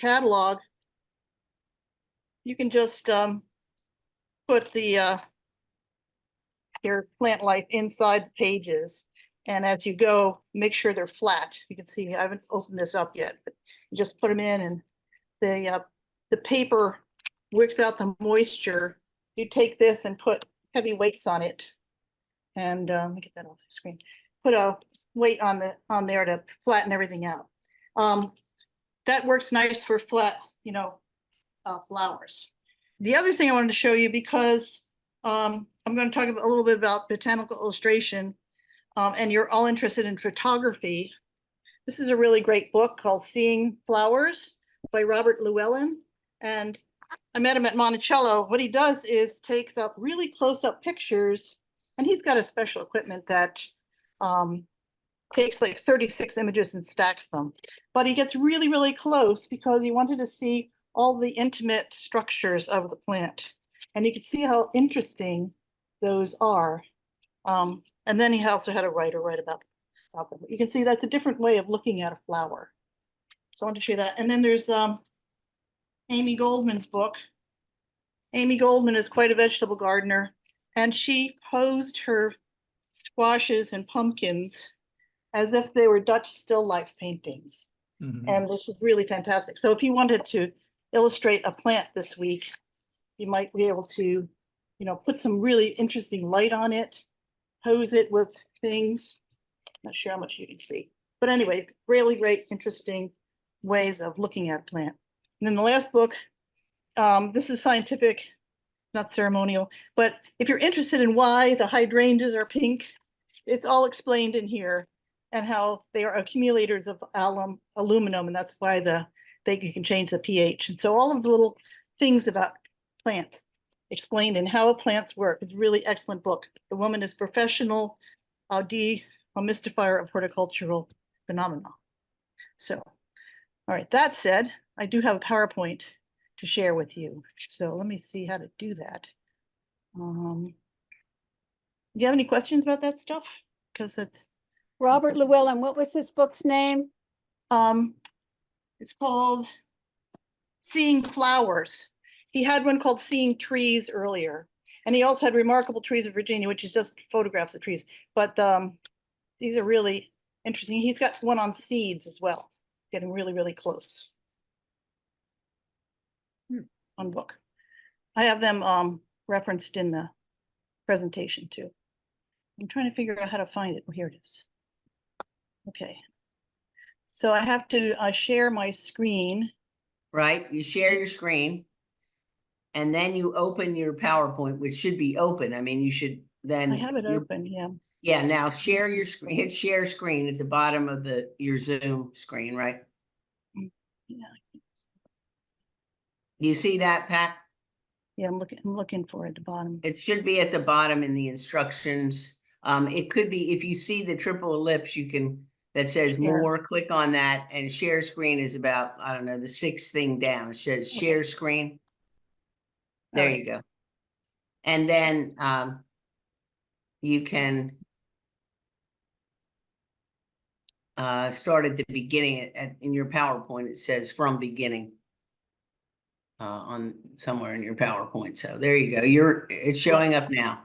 catalog, you can just put the your plant life inside the pages. And as you go, make sure they're flat. You can see I haven't opened this up yet, but you just put them in, and the paper wicks out the moisture. You take this and put heavy weights on it, and let me get that off the screen. Put a weight on there to flatten everything out. That works nice for flat, flowers. The other thing I wanted to show you, because I'm going to talk a little bit about botanical illustration, and you're all interested in photography. This is a really great book called Seeing Flowers by Robert Llewellyn. And I met him at Monticello. What he does is takes up really close-up pictures, and he's got a special equipment that takes like 36 images and stacks them. But he gets really, really close because he wanted to see all the intimate structures of the plant. And you can see how interesting those are. And then he also had a writer write about them. You can see that's a different way of looking at a flower. So I want to show you that. And then there's Amy Goldman's book. Amy Goldman is quite a vegetable gardener, and she posed her squashes and pumpkins as if they were Dutch still life paintings. Mm-hmm. And this is really fantastic. So if you wanted to illustrate a plant this week, you might be able to, put some really interesting light on it, pose it with things. Not sure how much you can see, but anyway, really great, interesting ways of looking at a plant. And then the last book, this is scientific, not ceremonial, but if you're interested in why the hydrangeas are pink, it's all explained in here, and how they are accumulators of aluminum, and that's why you can change the pH. And so all of the little things about plants explained in how plants work. It's a really excellent book. The woman is professional demystifier of horticultural phenomena. So, all right, that said, I do have a PowerPoint to share with you. So let me see how to do that. Do you have any questions about that stuff? Because it's Robert Llewellyn. What was this book's name? It's called Seeing Flowers. He had one called Seeing Trees earlier, and he also had Remarkable Trees of Virginia, which is just photographs of trees. But these are really interesting. He's got one on seeds as well, getting really, really close. One book. I have them referenced in the presentation too. I'm trying to figure out how to find it. Oh, here it is. Okay. So I have to share my screen. Right. You share your screen, and then you open your PowerPoint, which should be open. I mean, you should then. I have it open, yeah. Yeah. Now share your screen. Hit share screen at the bottom of your Zoom screen, right? Yeah. Do you see that, Pat? Yeah, I'm looking for it at the bottom. It should be at the bottom in the instructions. It could be, if you see the triple ellipse, that says share. More, click on that, and share screen is about, I don't know, the sixth thing down. It says share screen. There you go. And then you can start at the beginning. In your PowerPoint, it says from beginning on somewhere in your PowerPoint. So there you go. It's showing up now.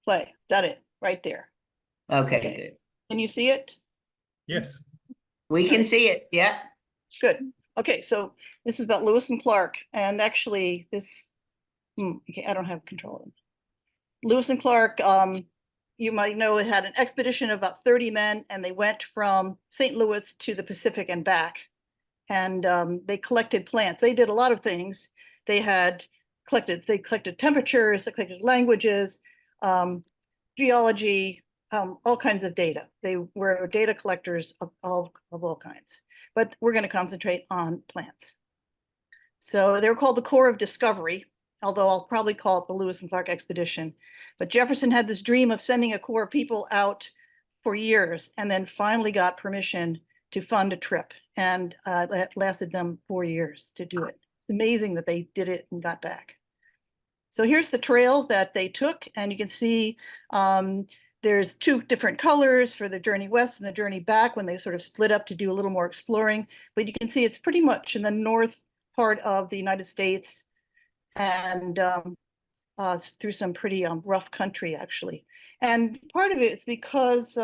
Play. Got it right there. Okay, good. Can you see it? Yes. We can see it. Yeah. Good. Okay, so this is about Lewis and Clark, and actually this, okay, I don't have control of them. Lewis and Clark, you might know, it had an expedition of about 30 men, and they went from St. Louis to the Pacific and back. And they collected plants. They did a lot of things. They collected temperatures, they collected languages, geology, all kinds of data. They were data collectors of all kinds. But we're going to concentrate on plants. So they were called the Corps of Discovery, although I'll probably call it the Lewis and Clark Expedition. But Jefferson had this dream of sending a corps of people out for years, and then finally got permission to fund a trip, and that lasted them 4 years to do it. It's amazing that they did it and got back. So here's the trail that they took, and you can see there's two different colors for the journey west and the journey back when they sort of split up to do a little more exploring. But you can see it's pretty much in the north part of the United States and through some pretty rough country, actually. And part of it is because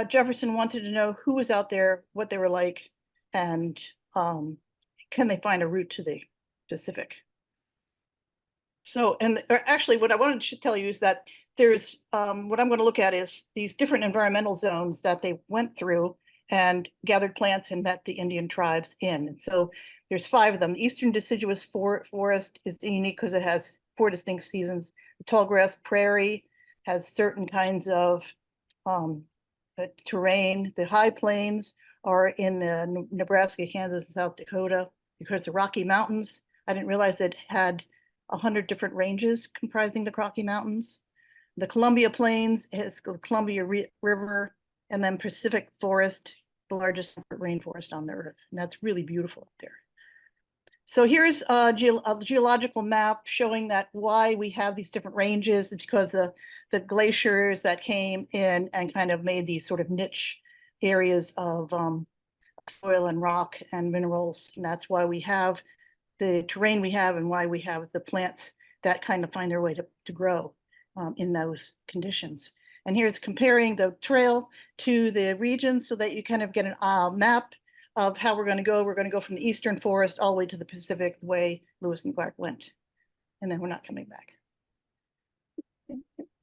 Jefferson wanted to know who was out there, what they were like, and can they find a route to the Pacific. So, actually what I wanted to tell you is that there's, what I'm going to look at is these different environmental zones that they went through and gathered plants and met the Indian tribes in. And so there's 5 of them. The Eastern deciduous forest is unique because it has 4 distinct seasons. The tall grass prairie has certain kinds of terrain. The high plains are in Nebraska, Kansas, and South Dakota. Because the Rocky Mountains, I didn't realize it had 100 different ranges comprising the Rocky Mountains. The Columbia Plains is the Columbia River, and then Pacific Forest, the largest rainforest on the earth. And that's really beautiful up there. So here's a geological map showing that why we have these different ranges. It's because the glaciers that came in and kind of made these sort of niche areas of soil and rock and minerals. And that's why we have the terrain we have and why we have the plants that kind of find their way to grow in those conditions. And here's comparing the trail to the regions so that you kind of get a map of how we're going to go. We're going to go from the eastern forest all the way to the Pacific, the way Lewis and Clark went. And then we're not coming back.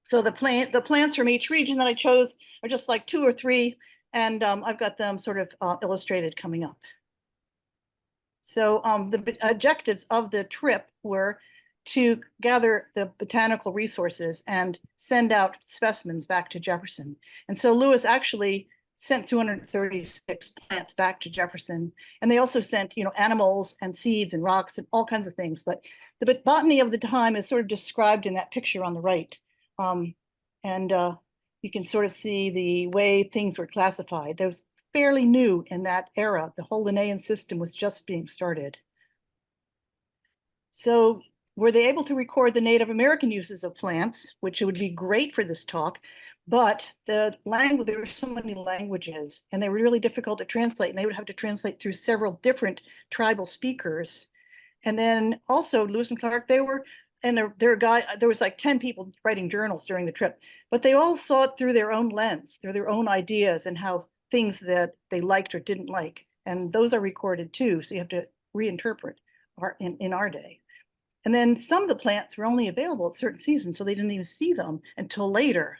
So the plants from each region that I chose are just like 2 or 3, and I've got them sort of illustrated coming up. So the objectives of the trip were to gather the botanical resources and send out specimens back to Jefferson. And so Lewis actually sent 236 plants back to Jefferson. And they also sent, animals and seeds and rocks and all kinds of things. But the botany of the time is sort of described in that picture on the right. You can sort of see the way things were classified. That was fairly new in that era. The whole Linnaean system was just being started. So were they able to record the Native American uses of plants, which would be great for this talk, but there were so many languages and they were really difficult to translate, and they would have to translate through several different tribal speakers. And then also Lewis and Clark, there was like 10 people writing journals during the trip, but they all saw it through their own lens, through their own ideas and how things that they liked or didn't like. And those are recorded too, so you have to reinterpret in our day. And then some of the plants were only available at certain seasons, so they didn't even see them until later.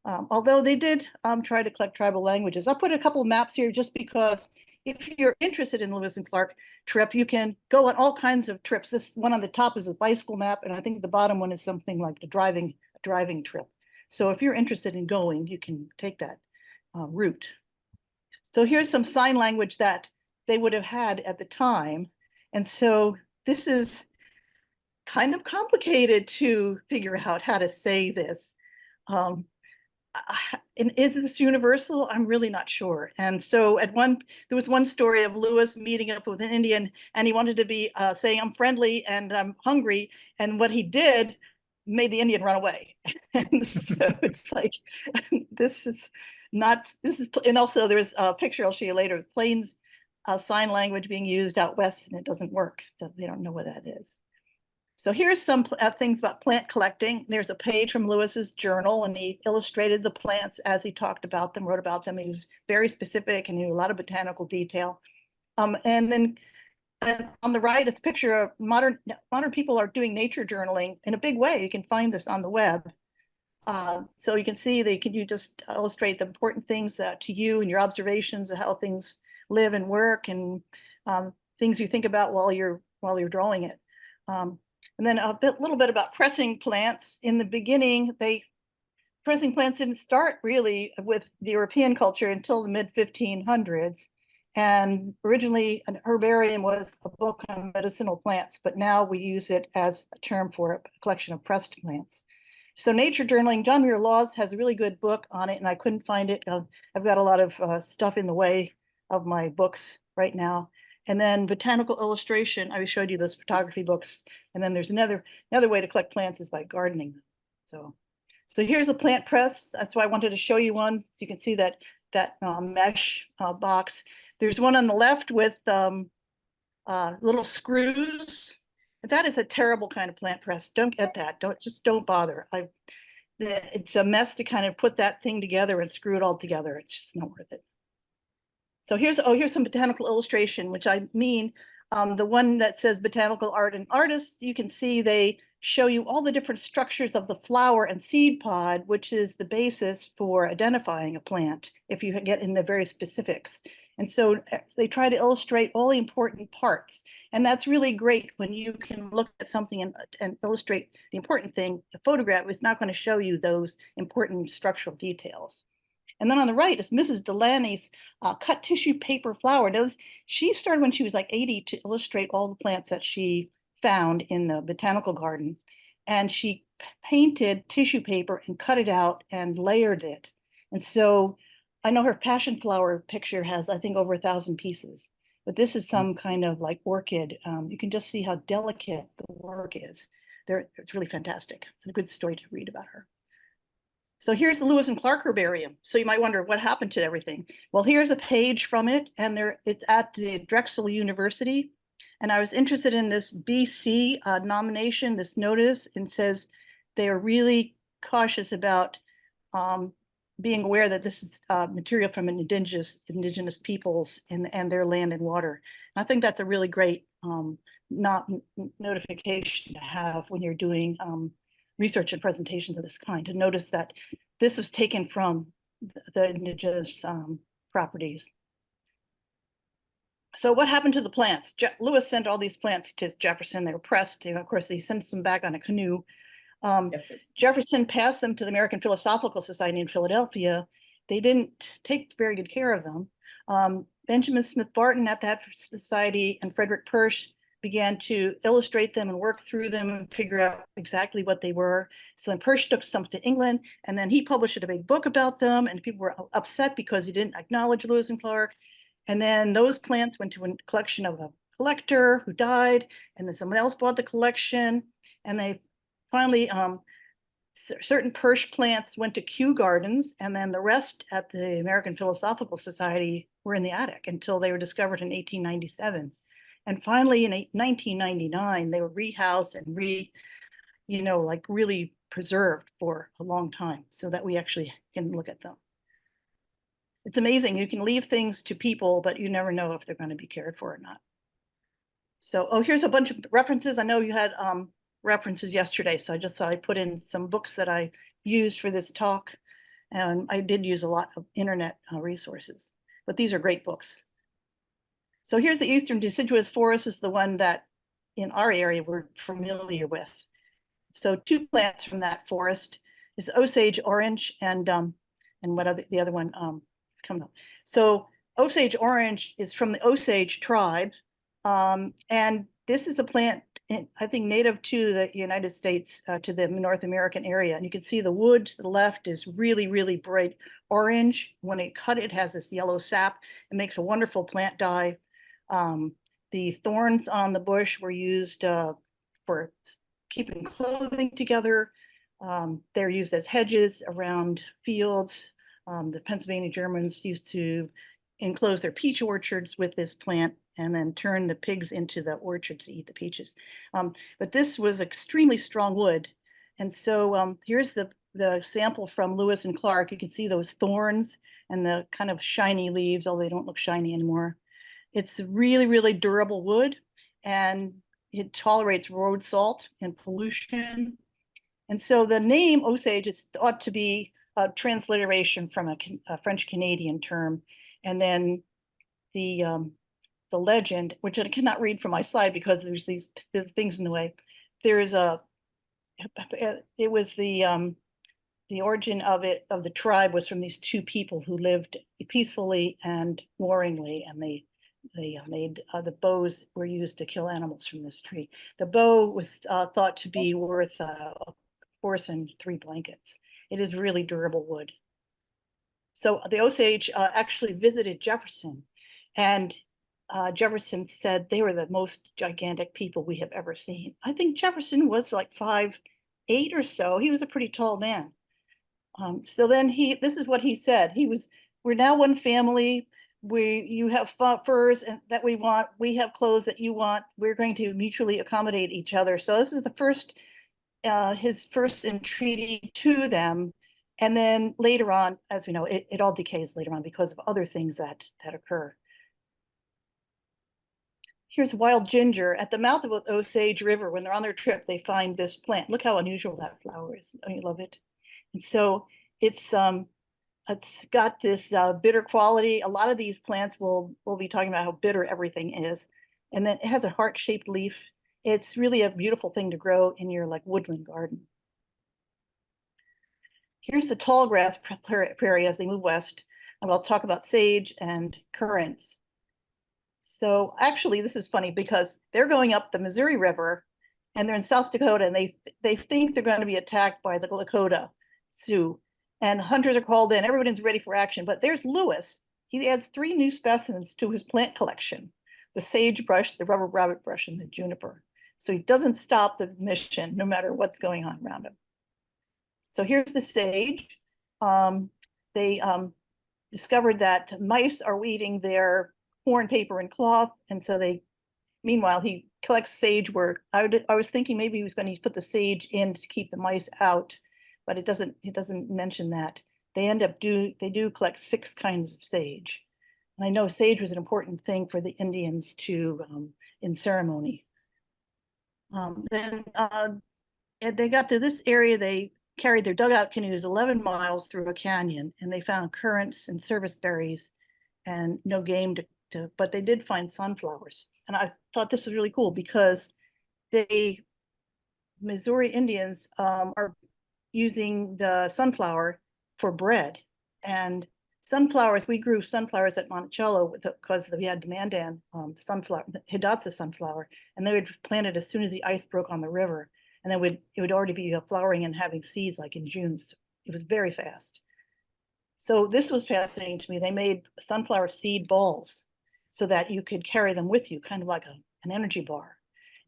Although they did try to collect tribal languages. I'll put a couple of maps here just because if you're interested in the Lewis and Clark trip, you can go on all kinds of trips. This one on the top is a bicycle map, and I think the bottom one is something like the driving trip. So if you're interested in going, you can take that route. So here's some sign language that they would have had at the time. And so this is kind of complicated to figure out how to say this. And is this universal? I'm really not sure. And so there was one story of Lewis meeting up with an Indian, and he wanted to be saying, "I'm friendly and I'm hungry." And what he did made the Indian run away. And so it's like, and also there's a picture I'll show you later, Plains sign language being used out west, and it doesn't work. They don't know what that is. So here's some things about plant collecting. There's a page from Lewis's journal, and he illustrated the plants as he talked about them, wrote about them. He was very specific and he knew a lot of botanical detail. And then on the right, it's a picture of modern people are doing nature journaling in a big way. You can find this on the web. So you can see that you just illustrate the important things to you and your observations of how things live and work, and things you think about while you're drawing it. And then little bit about pressing plants. In the beginning, pressing plants didn't start really with the European culture until the mid 1500s. And originally an herbarium was a book on medicinal plants, but now we use it as a term for a collection of pressed plants. So nature journaling, John Muir Laws has a really good book on it, and I couldn't find it. I've got a lot of stuff in the way of my books right now. And then botanical illustration, I showed you those photography books. And then there's another way to collect plants is by gardening them. So here's a plant press. That's why I wanted to show you one. So you can see that mesh box. There's one on the left with little screws. That is a terrible kind of plant press. Don't get that. Don't bother. It's a mess to kind of put that thing together and screw it all together. It's just not worth it. So here's some botanical illustration, which I mean, the one that says botanical art and artists, you can see they show you all the different structures of the flower and seed pod, which is the basis for identifying a plant if you get in the very specifics. And so they try to illustrate all the important parts. And that's really great when you can look at something and illustrate the important thing. The photograph is not going to show you those important structural details. And then on the right is Mrs. Delaney's cut tissue paper flower. Now, she started when she was like 80 to illustrate all the plants that she found in the botanical garden. And she painted tissue paper and cut it out and layered it. And so I know her passion flower picture has, I think, over 1,000 pieces. But this is some kind of like orchid. You can just see how delicate the work is. It's really fantastic. It's a good story to read about her. So here's the Lewis and Clark herbarium. So you might wonder what happened to everything. Well, here's a page from it, and it's at the Drexel University. And I was interested in this BC nomination, this notice, and says they are really cautious about being aware that this is material from indigenous peoples and their land and water. And I think that's a really great notification to have when you're doing research and presentations of this kind, to notice that this was taken from the indigenous properties. So what happened to the plants? Lewis sent all these plants to Jefferson. They were pressed. Of course, he sent them back on a canoe. Jefferson passed them to the American Philosophical Society in Philadelphia. They didn't take very good care of them. Benjamin Smith Barton at that society and Frederick Persh began to illustrate them and work through them and figure out exactly what they were. So then Persh took some to England, and then he published a big book about them, and people were upset because he didn't acknowledge Lewis and Clark. And then those plants went to a collection of a collector who died, and then someone else bought the collection, and they finally, certain Persh plants went to Kew Gardens, and then the rest at the American Philosophical Society were in the attic until they were discovered in 1897. And finally, in 1999, they were rehoused and really preserved for a long time so that we actually can look at them. It's amazing. You can leave things to people, but you never know if they're going to be cared for or not. So, here's a bunch of references. I know you had references yesterday, so I just thought I'd put in some books that I used for this talk. And I did use a lot of internet resources, but these are great books. So here's the eastern deciduous forest, is the one that in our area we're familiar with. So two plants from that forest is Osage orange and the other one coming up. So Osage orange is from the Osage tribe, and this is a plant I think native to the United States, to the North American area. And you can see the wood to the left is really, really bright orange. When it cut, it has this yellow sap. It makes a wonderful plant dye. The thorns on the bush were used for keeping clothing together. They're used as hedges around fields. The Pennsylvania Germans used to enclose their peach orchards with this plant and then turn the pigs into the orchards to eat the peaches. But this was extremely strong wood. And so here's the sample from Lewis and Clark. You can see those thorns and the kind of shiny leaves, although they don't look shiny anymore. It's really, really durable wood, and it tolerates road salt and pollution. And so the name Osage is thought to be a transliteration from a French-Canadian term. And then the legend, which I cannot read from my slide because there's these things in the way. It was the origin of the tribe was from these two people who lived peacefully and warringly, and they made the bows were used to kill animals from this tree. The bow was thought to be worth a horse and 3 blankets. It is really durable wood. So the Osage actually visited Jefferson, and Jefferson said they were the most gigantic people we have ever seen. I think Jefferson was like 5'8" or so. He was a pretty tall man. So then this is what he said. We're now one family. You have furs and that we want. We have clothes that you want. We're going to mutually accommodate each other. So this is the first, his first entreaty to them. And then later on, as we know, it all decays later on because of other things that occur. Here's wild ginger. At the mouth of Osage River, when they're on their trip, they find this plant. Look how unusual that flower is. Don't you love it? And so it's got this bitter quality. A lot of these plants we'll be talking about how bitter everything is. And then it has a heart-shaped leaf. It's really a beautiful thing to grow in your like woodland garden. Here's the tall grass prairie as they move west. And we'll talk about sage and currants. So actually, this is funny because they're going up the Missouri River and they're in South Dakota and they think they're going to be attacked by the Lakota Sioux. And hunters are called in, everyone's ready for action. But there's Lewis. He adds 3 new specimens to his plant collection: the sagebrush, the rubber rabbit brush, and the juniper. So he doesn't stop the mission no matter what's going on around him. So here's the sage. They discovered that mice are eating their corn, paper, and cloth. And so meanwhile, he collects sage where I was thinking maybe he was going to put the sage in to keep the mice out, but it doesn't mention that. They do collect 6 kinds of sage. And I know sage was an important thing for the Indians in ceremony. Then they got to this area, they carried their dugout canoes 11 miles through a canyon, and they found currants and service berries and no game but they did find sunflowers. And I thought this was really cool because Missouri Indians are using the sunflower for bread. And sunflowers, we grew sunflowers at Monticello because we had the Mandan sunflower, Hidatsa sunflower, and they would plant it as soon as the ice broke on the river. And then it would already be flowering and having seeds like in June. So it was very fast. So this was fascinating to me. They made sunflower seed balls so that you could carry them with you, kind of like an energy bar.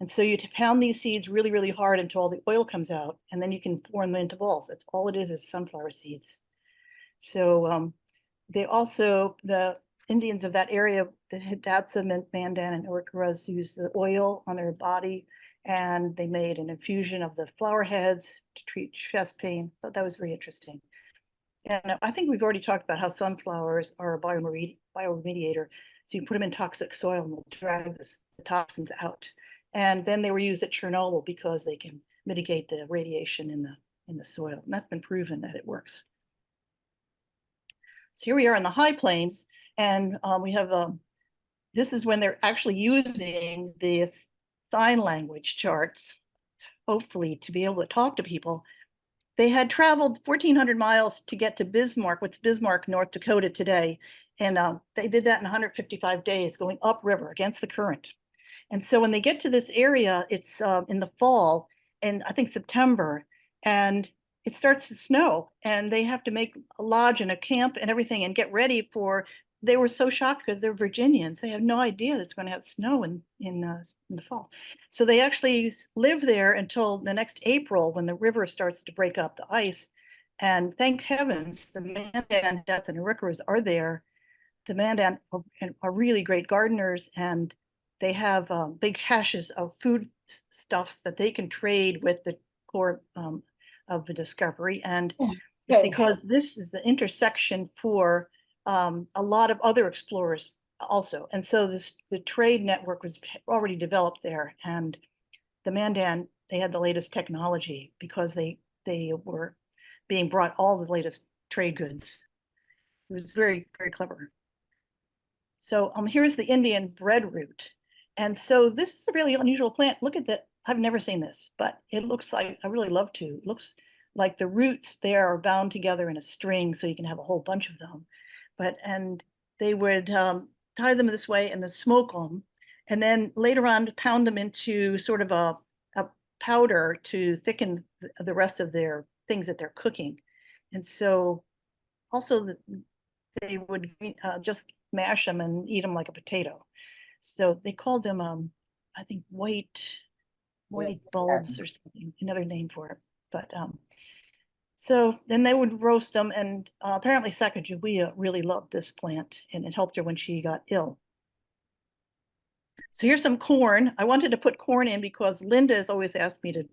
And so you pound these seeds really, really hard until all the oil comes out, and then you can pour them into balls. That's all it is sunflower seeds. So the Indians of that area, the Hidatsa, Mandan, and Iroquois, used the oil on their body, and they made an infusion of the flower heads to treat chest pain. I thought that was very interesting. And I think we've already talked about how sunflowers are a bioremediator. So you put them in toxic soil and they'll drag the toxins out. And then they were used at Chernobyl because they can mitigate the radiation in the soil. And that's been proven that it works. So here we are in the high plains, and we have, this is when they're actually using the sign language charts, hopefully to be able to talk to people. They had traveled 1,400 miles to get to Bismarck, what's Bismarck, North Dakota today. And they did that in 155 days, going upriver against the current. And so when they get to this area, it's in the fall, and I think September, and it starts to snow, and they have to make a lodge and a camp and everything and get ready they were so shocked because they're Virginians. They have no idea it's going to have snow in the fall. So they actually live there until the next April when the river starts to break up the ice. And thank heavens, the Mandan, Hidatsa, and Iroquois are there. The Mandan are really great gardeners, and they have big caches of food stuffs that they can trade with the core of the discovery. And it's because this is the intersection for a lot of other explorers also. And so the trade network was already developed there. And the Mandan, they had the latest technology because they were being brought all the latest trade goods. It was very, very clever. So here's the Indian breadroot. And so this is a really unusual plant. Look at that. I've never seen this, but it looks like, I really love to. It looks like the roots there are bound together in a string so you can have a whole bunch of them. And they would tie them this way and then smoke them. And then later on pound them into sort of a powder to thicken the rest of their things that they're cooking. And so also they would just mash them and eat them like a potato. So they called them, I think, white bulbs or something, another name for it. But So then they would roast them, and apparently Sacagawea really loved this plant, and it helped her when she got ill. So here's some corn. I wanted to put corn in because Linda has always asked me to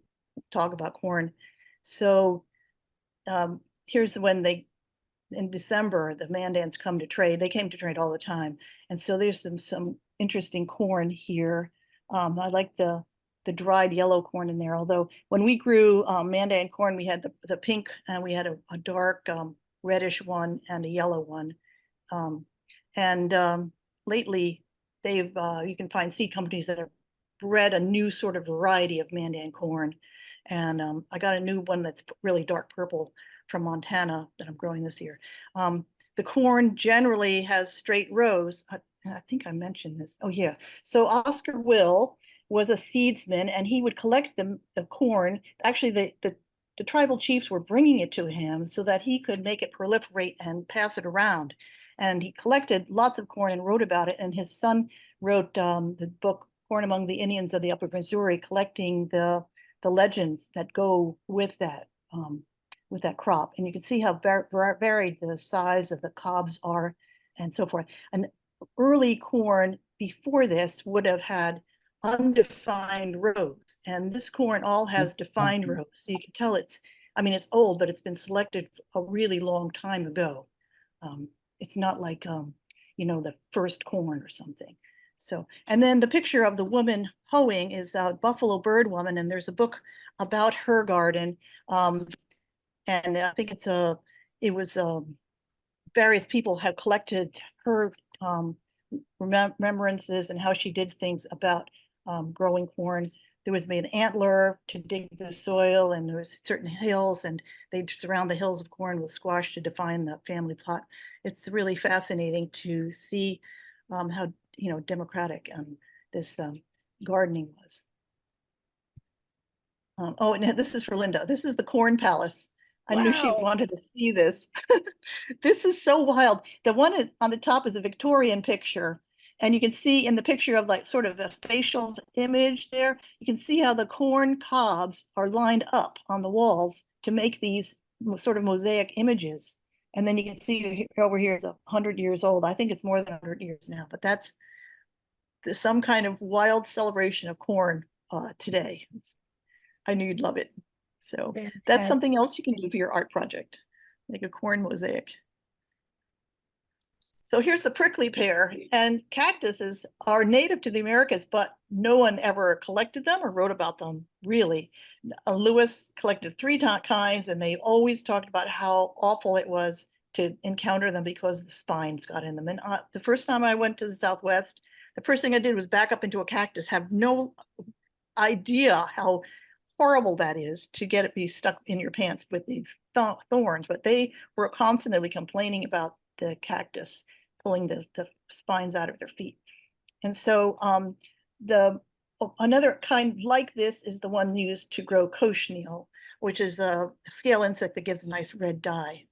talk about corn. So here's when in December, the Mandans come to trade. They came to trade all the time. And so there's some interesting corn here. I like the dried yellow corn in there. Although when we grew Mandan corn, we had the pink, and we had a dark reddish one and a yellow one. Lately, you can find seed companies that have bred a new sort of variety of Mandan corn. And I got a new one that's really dark purple from Montana that I'm growing this year. The corn generally has straight rows. I think I mentioned this. Oh yeah. So Oscar Will was a seedsman, and he would collect the corn. Actually, the tribal chiefs were bringing it to him so that he could make it proliferate and pass it around. And he collected lots of corn and wrote about it. And his son wrote the book Corn Among the Indians of the Upper Missouri, collecting the legends that go with that crop. And you can see how varied the size of the cobs are and so forth. And early corn before this would have had undefined rows. And this corn all has defined rows. So you can tell it's old, but it's been selected a really long time ago. It's not like, the first corn or something. So, and then the picture of the woman hoeing is a buffalo bird woman, and there's a book about her garden. And I think various people have collected her remembrances and how she did things about growing corn. There was made an antler to dig the soil, and there was certain hills, and they'd surround the hills of corn with squash to define the family plot. It's really fascinating to see how democratic this gardening was. Oh, and this is for Linda. This is the Corn Palace. I knew she Wow. wanted to see this. This is so wild. The one on the top is a Victorian picture. And you can see in the picture of like sort of a facial image there, you can see how the corn cobs are lined up on the walls to make these sort of mosaic images. And then you can see over here it's 100 years old. I think it's more than 100 years now, but that's some kind of wild celebration of corn today. I knew you'd love it. So that's something else you can do for your art project, make a corn mosaic. So here's the prickly pear, and cactuses are native to the Americas, but no one ever collected them or wrote about them, really. Lewis collected 3 kinds, and they always talked about how awful it was to encounter them because the spines got in them. And the first time I went to the Southwest, the first thing I did was back up into a cactus, have no idea how horrible that is to get it be stuck in your pants with these thorns. But they were constantly complaining about the cactus pulling the spines out of their feet. And so another kind like this is the one used to grow cochineal, which is a scale insect that gives a nice red dye.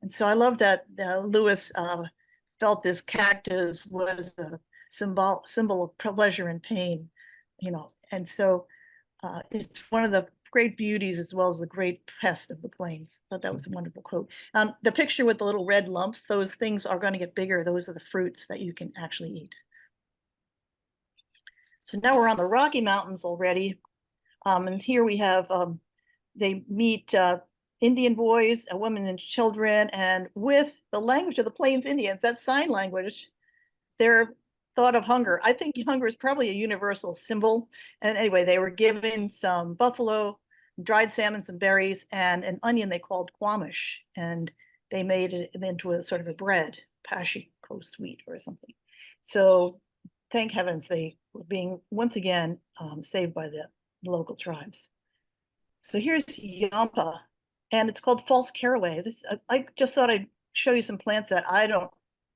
And so I love that Lewis felt this cactus was a symbol of pleasure and pain, and so it's one of the great beauties as well as the great pest of the plains. I thought that was a wonderful quote. The picture with the little red lumps, those things are going to get bigger. Those are the fruits that you can actually eat. So now we're on the Rocky Mountains already. And here we have, they meet Indian boys, women and children, and with the language of the Plains Indians, that sign language, they're thought of hunger. I think hunger is probably a universal symbol. And anyway, they were given some buffalo, dried salmon, some berries, and an onion they called quamish. And they made it into a sort of a bread, pashiko sweet or something. So thank heavens they were being once again saved by the local tribes. So here's Yampa, and it's called false caraway. I just thought I'd show you some plants that I don't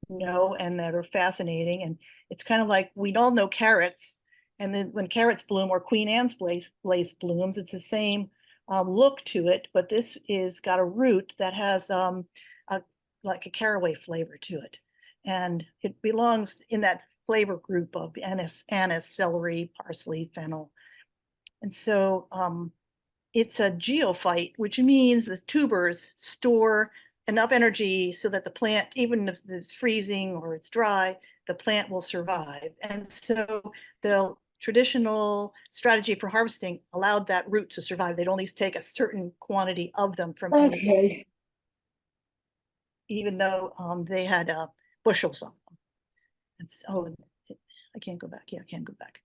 know and that are fascinating. And it's kind of like we all know carrots, and then when carrots bloom or Queen Anne's lace blooms, it's the same look to it, but this is got a root that has like a caraway flavor to it, and it belongs in that flavor group of anise, celery, parsley, fennel. And so it's a geophyte, which means the tubers store enough energy so that the plant, even if it's freezing or it's dry, the plant will survive. And so the traditional strategy for harvesting allowed that root to survive. They'd only take a certain quantity of them from any, Okay. even though they had bushels of them. And so, I can't go back. Yeah, I can't go back.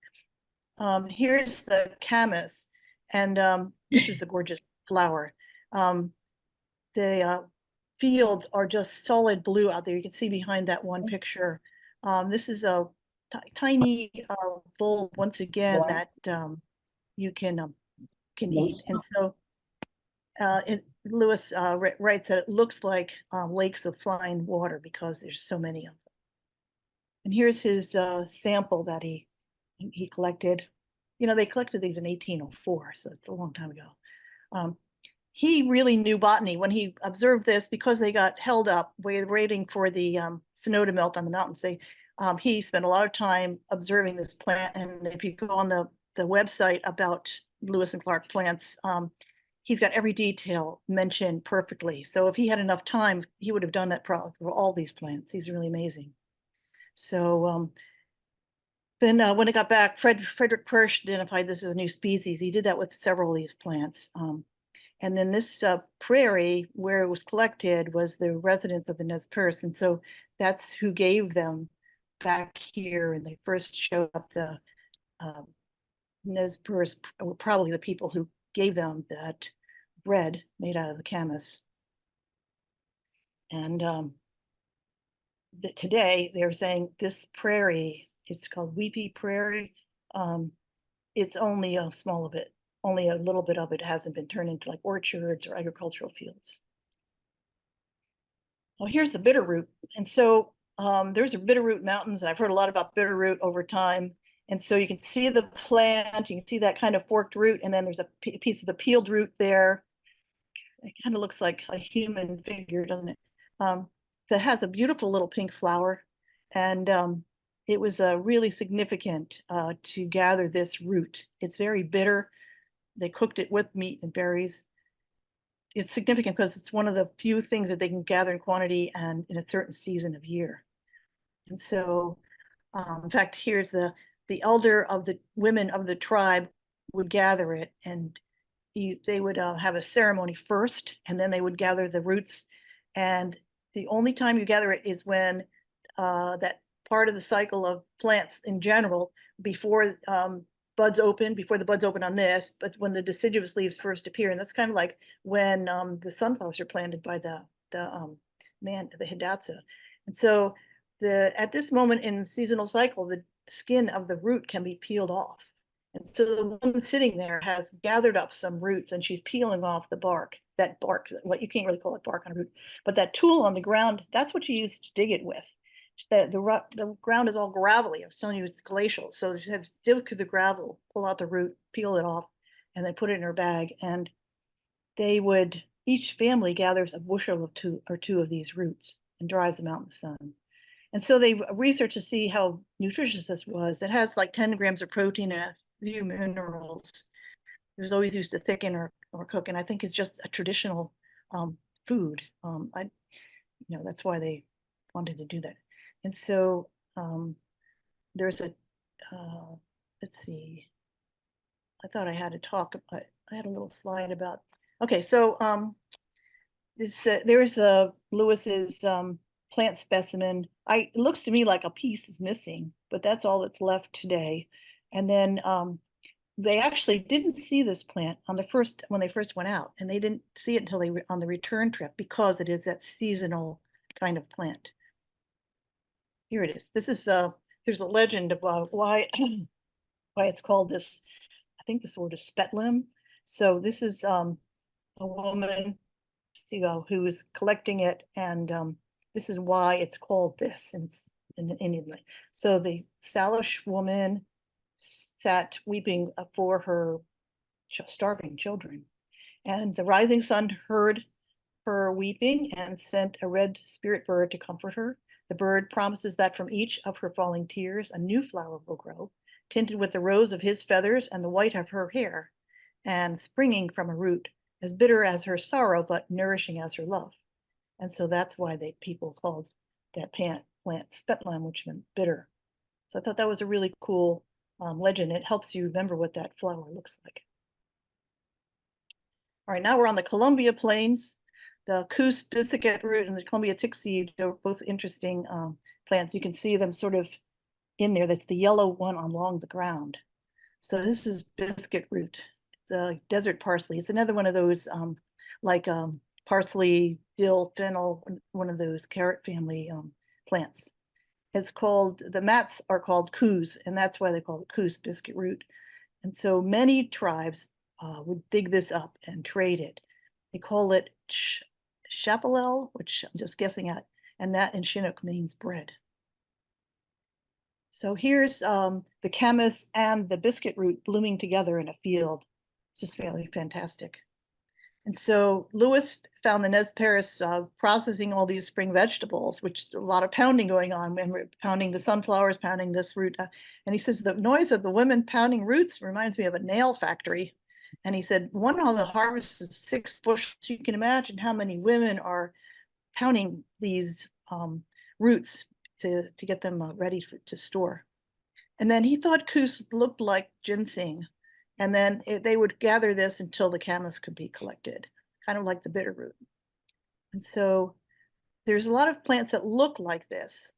Here's the camas, and this is a gorgeous flower. The fields are just solid blue out there. You can see behind that one picture. This is a tiny bulb once again that you can eat. And so Lewis writes that it looks like lakes of flying water because there's so many of them. And here's his sample that he collected. You know, they collected these in 1804, so it's a long time ago. He really knew botany when he observed this because they got held up waiting for the snow to melt on the mountains. He spent a lot of time observing this plant, and if you go on the website about Lewis and Clark plants, he's got every detail mentioned perfectly. So if he had enough time, he would have done that probably for all these plants. He's really amazing. So then when it got back, Frederick Persh identified this as a new species. He did that with several of these plants. And then this prairie where it was collected was the residence of the Nez Perce. And so that's who gave them back here. And they first showed up, the Nez Perce were probably the people who gave them that bread made out of the camas. And today they're saying this prairie, it's called Weepy Prairie. It's only a small of it, only a little bit of it hasn't been turned into like orchards or agricultural fields. Well, here's the bitterroot. And so there's a bitterroot mountains, and I've heard a lot about bitterroot over time. And so you can see the plant, you can see that kind of forked root, and then there's a piece of the peeled root there. It kind of looks like a human figure, doesn't it? That has a beautiful little pink flower. And it was really significant to gather this root. It's very bitter. They cooked it with meat and berries. It's significant because it's one of the few things that they can gather in quantity and in a certain season of year. And so, in fact, here's the elder of the women of the tribe would gather it, and they would have a ceremony first, and then they would gather the roots. And the only time you gather it is when that part of the cycle of plants in general, before buds open, before the buds open on this, but when the deciduous leaves first appear. And that's kind of like when the sunflowers are planted by the hidatsa. And so at this moment in the seasonal cycle, the skin of the root can be peeled off. And so the woman sitting there has gathered up some roots, and she's peeling off the bark, that bark, what you can't really call it bark on a root, but that tool on the ground, that's what you use to dig it with. The ground is all gravelly. I was telling you it's glacial. So she had to dig through the gravel, pull out the root, peel it off, and then put it in her bag. And each family gathers a bushel of two of these roots and drives them out in the sun. And so they researched to see how nutritious this was. It has like 10 grams of protein and a few minerals. It was always used to thicken or cook. And I think it's just a traditional food. That's why they wanted to do that. And so there's let's see, I thought I had a talk, I had a little slide about, okay, so there's Lewis's plant specimen. It looks to me like a piece is missing, but that's all that's left today. And then they actually didn't see this plant when they first went out, and they didn't see it until on the return trip because it is that seasonal kind of plant. Here it is. This is there's a legend about why it's called this. I think this word is spetlim. So this is a woman, who is collecting it, and this is why it's called this, and it's in Indian. So the Salish woman sat weeping for her starving children, and the rising sun heard her weeping and sent a red spirit bird to comfort her. The bird promises that from each of her falling tears, a new flower will grow, tinted with the rose of his feathers and the white of her hair. and springing from a root, as bitter as her sorrow, but nourishing as her love. And so that's why people called that plant Spetlan, which meant bitter. So I thought that was a really cool legend. It helps you remember what that flower looks like. All right, now we're on the Columbia Plains. The Coos biscuit root and the Columbia tickseed are both interesting plants. You can see them sort of in there. That's the yellow one along the ground. So this is biscuit root. It's a desert parsley. It's another one of those like parsley, dill, fennel, one of those carrot family plants. It's called, the mats are called coos, and that's why they call it Coos biscuit root. And so many tribes would dig this up and trade it. They call it chapelel, which I'm just guessing at, and that in Chinook means bread. So here's the camas and the biscuit root blooming together in a field. It's just really fantastic. And so Lewis found the Nez Perce processing all these spring vegetables, which a lot of pounding going on, when we're pounding the sunflowers, pounding this root. And he says the noise of the women pounding roots reminds me of a nail factory. And he said one of the harvests is 6 bushels. You can imagine how many women are pounding these roots to get them ready to store. And then he thought coos looked like ginseng. And then they would gather this until the camas could be collected, kind of like the bitter root. And so there's a lot of plants that look like this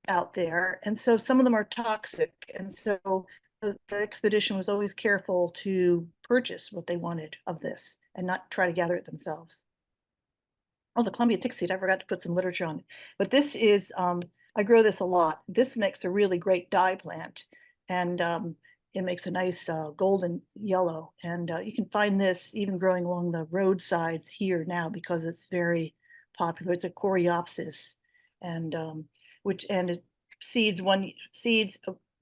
out there. And so some of them are toxic. And so the expedition was always careful to purchase what they wanted of this and not try to gather it themselves. Oh, the Columbia tickseed, I forgot to put some literature on it. But this is, I grow this a lot. This makes a really great dye plant. And it makes a nice golden yellow. And you can find this even growing along the roadsides here now because it's very popular. It's a coreopsis, and it seeds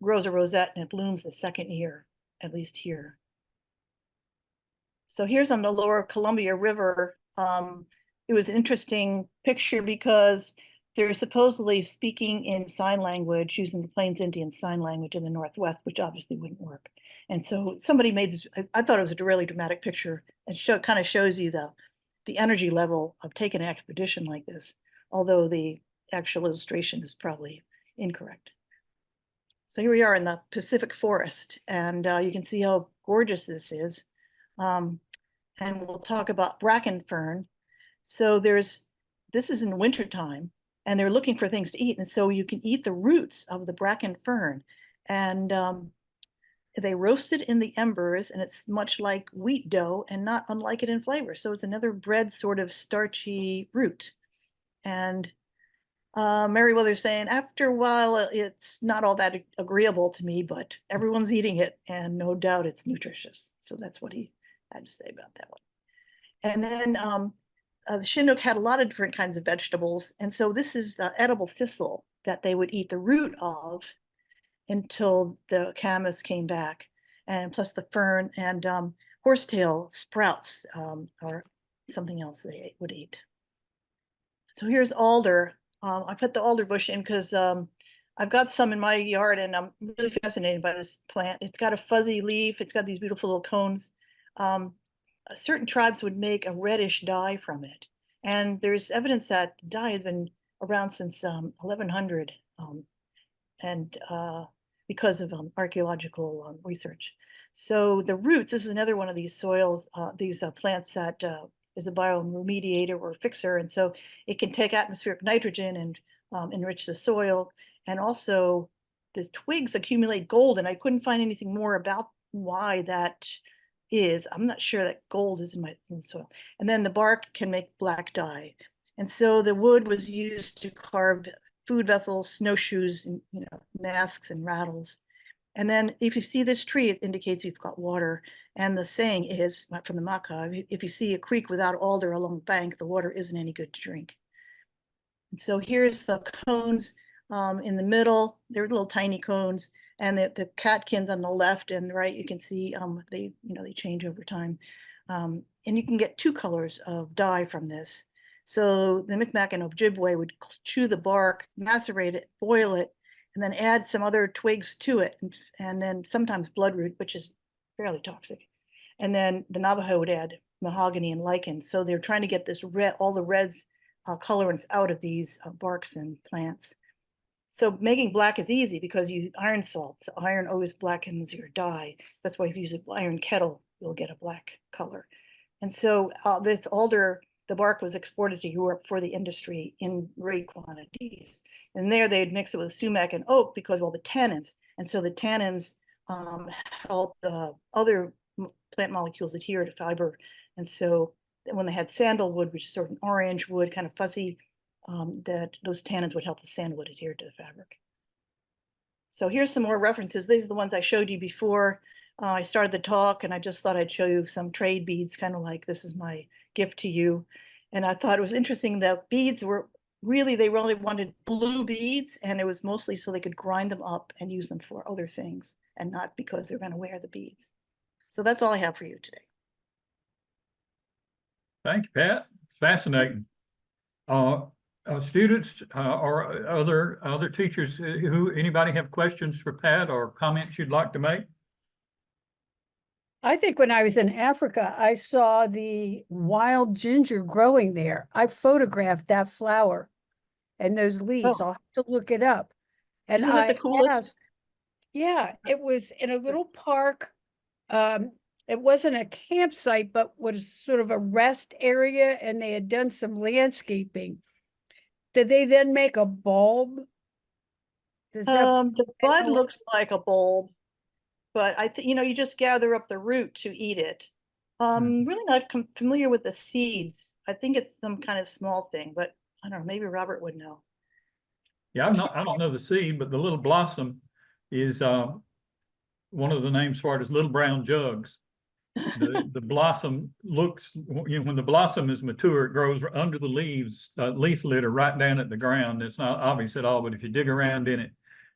grows a rosette and it blooms the second year, at least here. So here's on the lower Columbia River. It was an interesting picture because they're supposedly speaking in sign language, using the Plains Indian sign language in the Northwest, which obviously wouldn't work. And so somebody made this, I thought it was a really dramatic picture. It kind of shows you the energy level of taking an expedition like this, although the actual illustration is probably incorrect. So here we are in the Pacific Forest, and you can see how gorgeous this is. And we'll talk about bracken fern. So this is in wintertime, and they're looking for things to eat. And so you can eat the roots of the bracken fern. And they roast it in the embers, and it's much like wheat dough and not unlike it in flavor. So it's another bread sort of starchy root. And Meriwether's saying, after a while, it's not all that agreeable to me, but everyone's eating it, and no doubt it's nutritious. So that's what he had to say about that one. And then the Chinook had a lot of different kinds of vegetables. And so this is the edible thistle that they would eat the root of until the camas came back, and plus the fern and horsetail sprouts or something else they would eat. So here's alder. I put the alder bush in because I've got some in my yard, and I'm really fascinated by this plant. It's got a fuzzy leaf. It's got these beautiful little cones. Certain tribes would make a reddish dye from it. And there's evidence that dye has been around since 1100 and because of archaeological research. So the roots, this is another one of these soils, these plants that is a bioremediator or fixer. And so it can take atmospheric nitrogen and enrich the soil. And also the twigs accumulate gold, and I couldn't find anything more about why that is. I'm not sure that gold is in the soil. And then the bark can make black dye. And so the wood was used to carve food vessels, snowshoes, and, masks and rattles. And then if you see this tree, it indicates you've got water. And the saying is from the Maka, if you see a creek without alder along the bank, the water isn't any good to drink. And so here's the cones in the middle. They're little tiny cones. And the catkins on the left and right, you can see they change over time. And you can get 2 colors of dye from this. So the Micmac and Ojibwe would chew the bark, macerate it, boil it, and then add some other twigs to it, and then sometimes bloodroot, which is fairly toxic. And then the Navajo would add mahogany and lichen. So they're trying to get this red, all the reds colorants out of these barks and plants. So making black is easy because you use iron salts. Iron always blackens your dye. That's why if you use an iron kettle, you'll get a black color. And so this alder, the bark was exported to Europe for the industry in great quantities. And there they'd mix it with sumac and oak because of all the tannins. And so the tannins help other plant molecules adhere to fiber. And so when they had sandalwood, which is sort of an orange wood, kind of fuzzy, that those tannins would help the sandalwood adhere to the fabric. So here's some more references. These are the ones I showed you before I started the talk, and I just thought I'd show you some trade beads, kind of like this is my gift to you. And I thought it was interesting that beads were really, they really wanted blue beads, and it was mostly so they could grind them up and use them for other things and not because they're going to wear the beads. So that's all I have for you today. Thank you, Pat. Fascinating. Students or other teachers anybody have questions for Pat or comments you'd like to make? I think when I was in Africa, I saw the wild ginger growing there. I photographed that flower and those leaves. Oh. I'll have to look it up. And Isn't it the I coolest? asked, yeah, it was in a little park. It wasn't a campsite, but was sort of a rest area, and they had done some landscaping. Did they then make a bulb? Does that The bud know- looks like a bulb, but I think, you know, you just gather up the root to eat it. Really not familiar with the seeds. I think it's some kind of small thing, but I don't know, maybe Robert would know. Yeah, I don't know the seed, but the little blossom is one of the names for it is little brown jugs. The blossom looks, you know, when the blossom is mature, it grows under the leaves, leaf litter right down at the ground. It's not obvious at all, but if you dig around in it,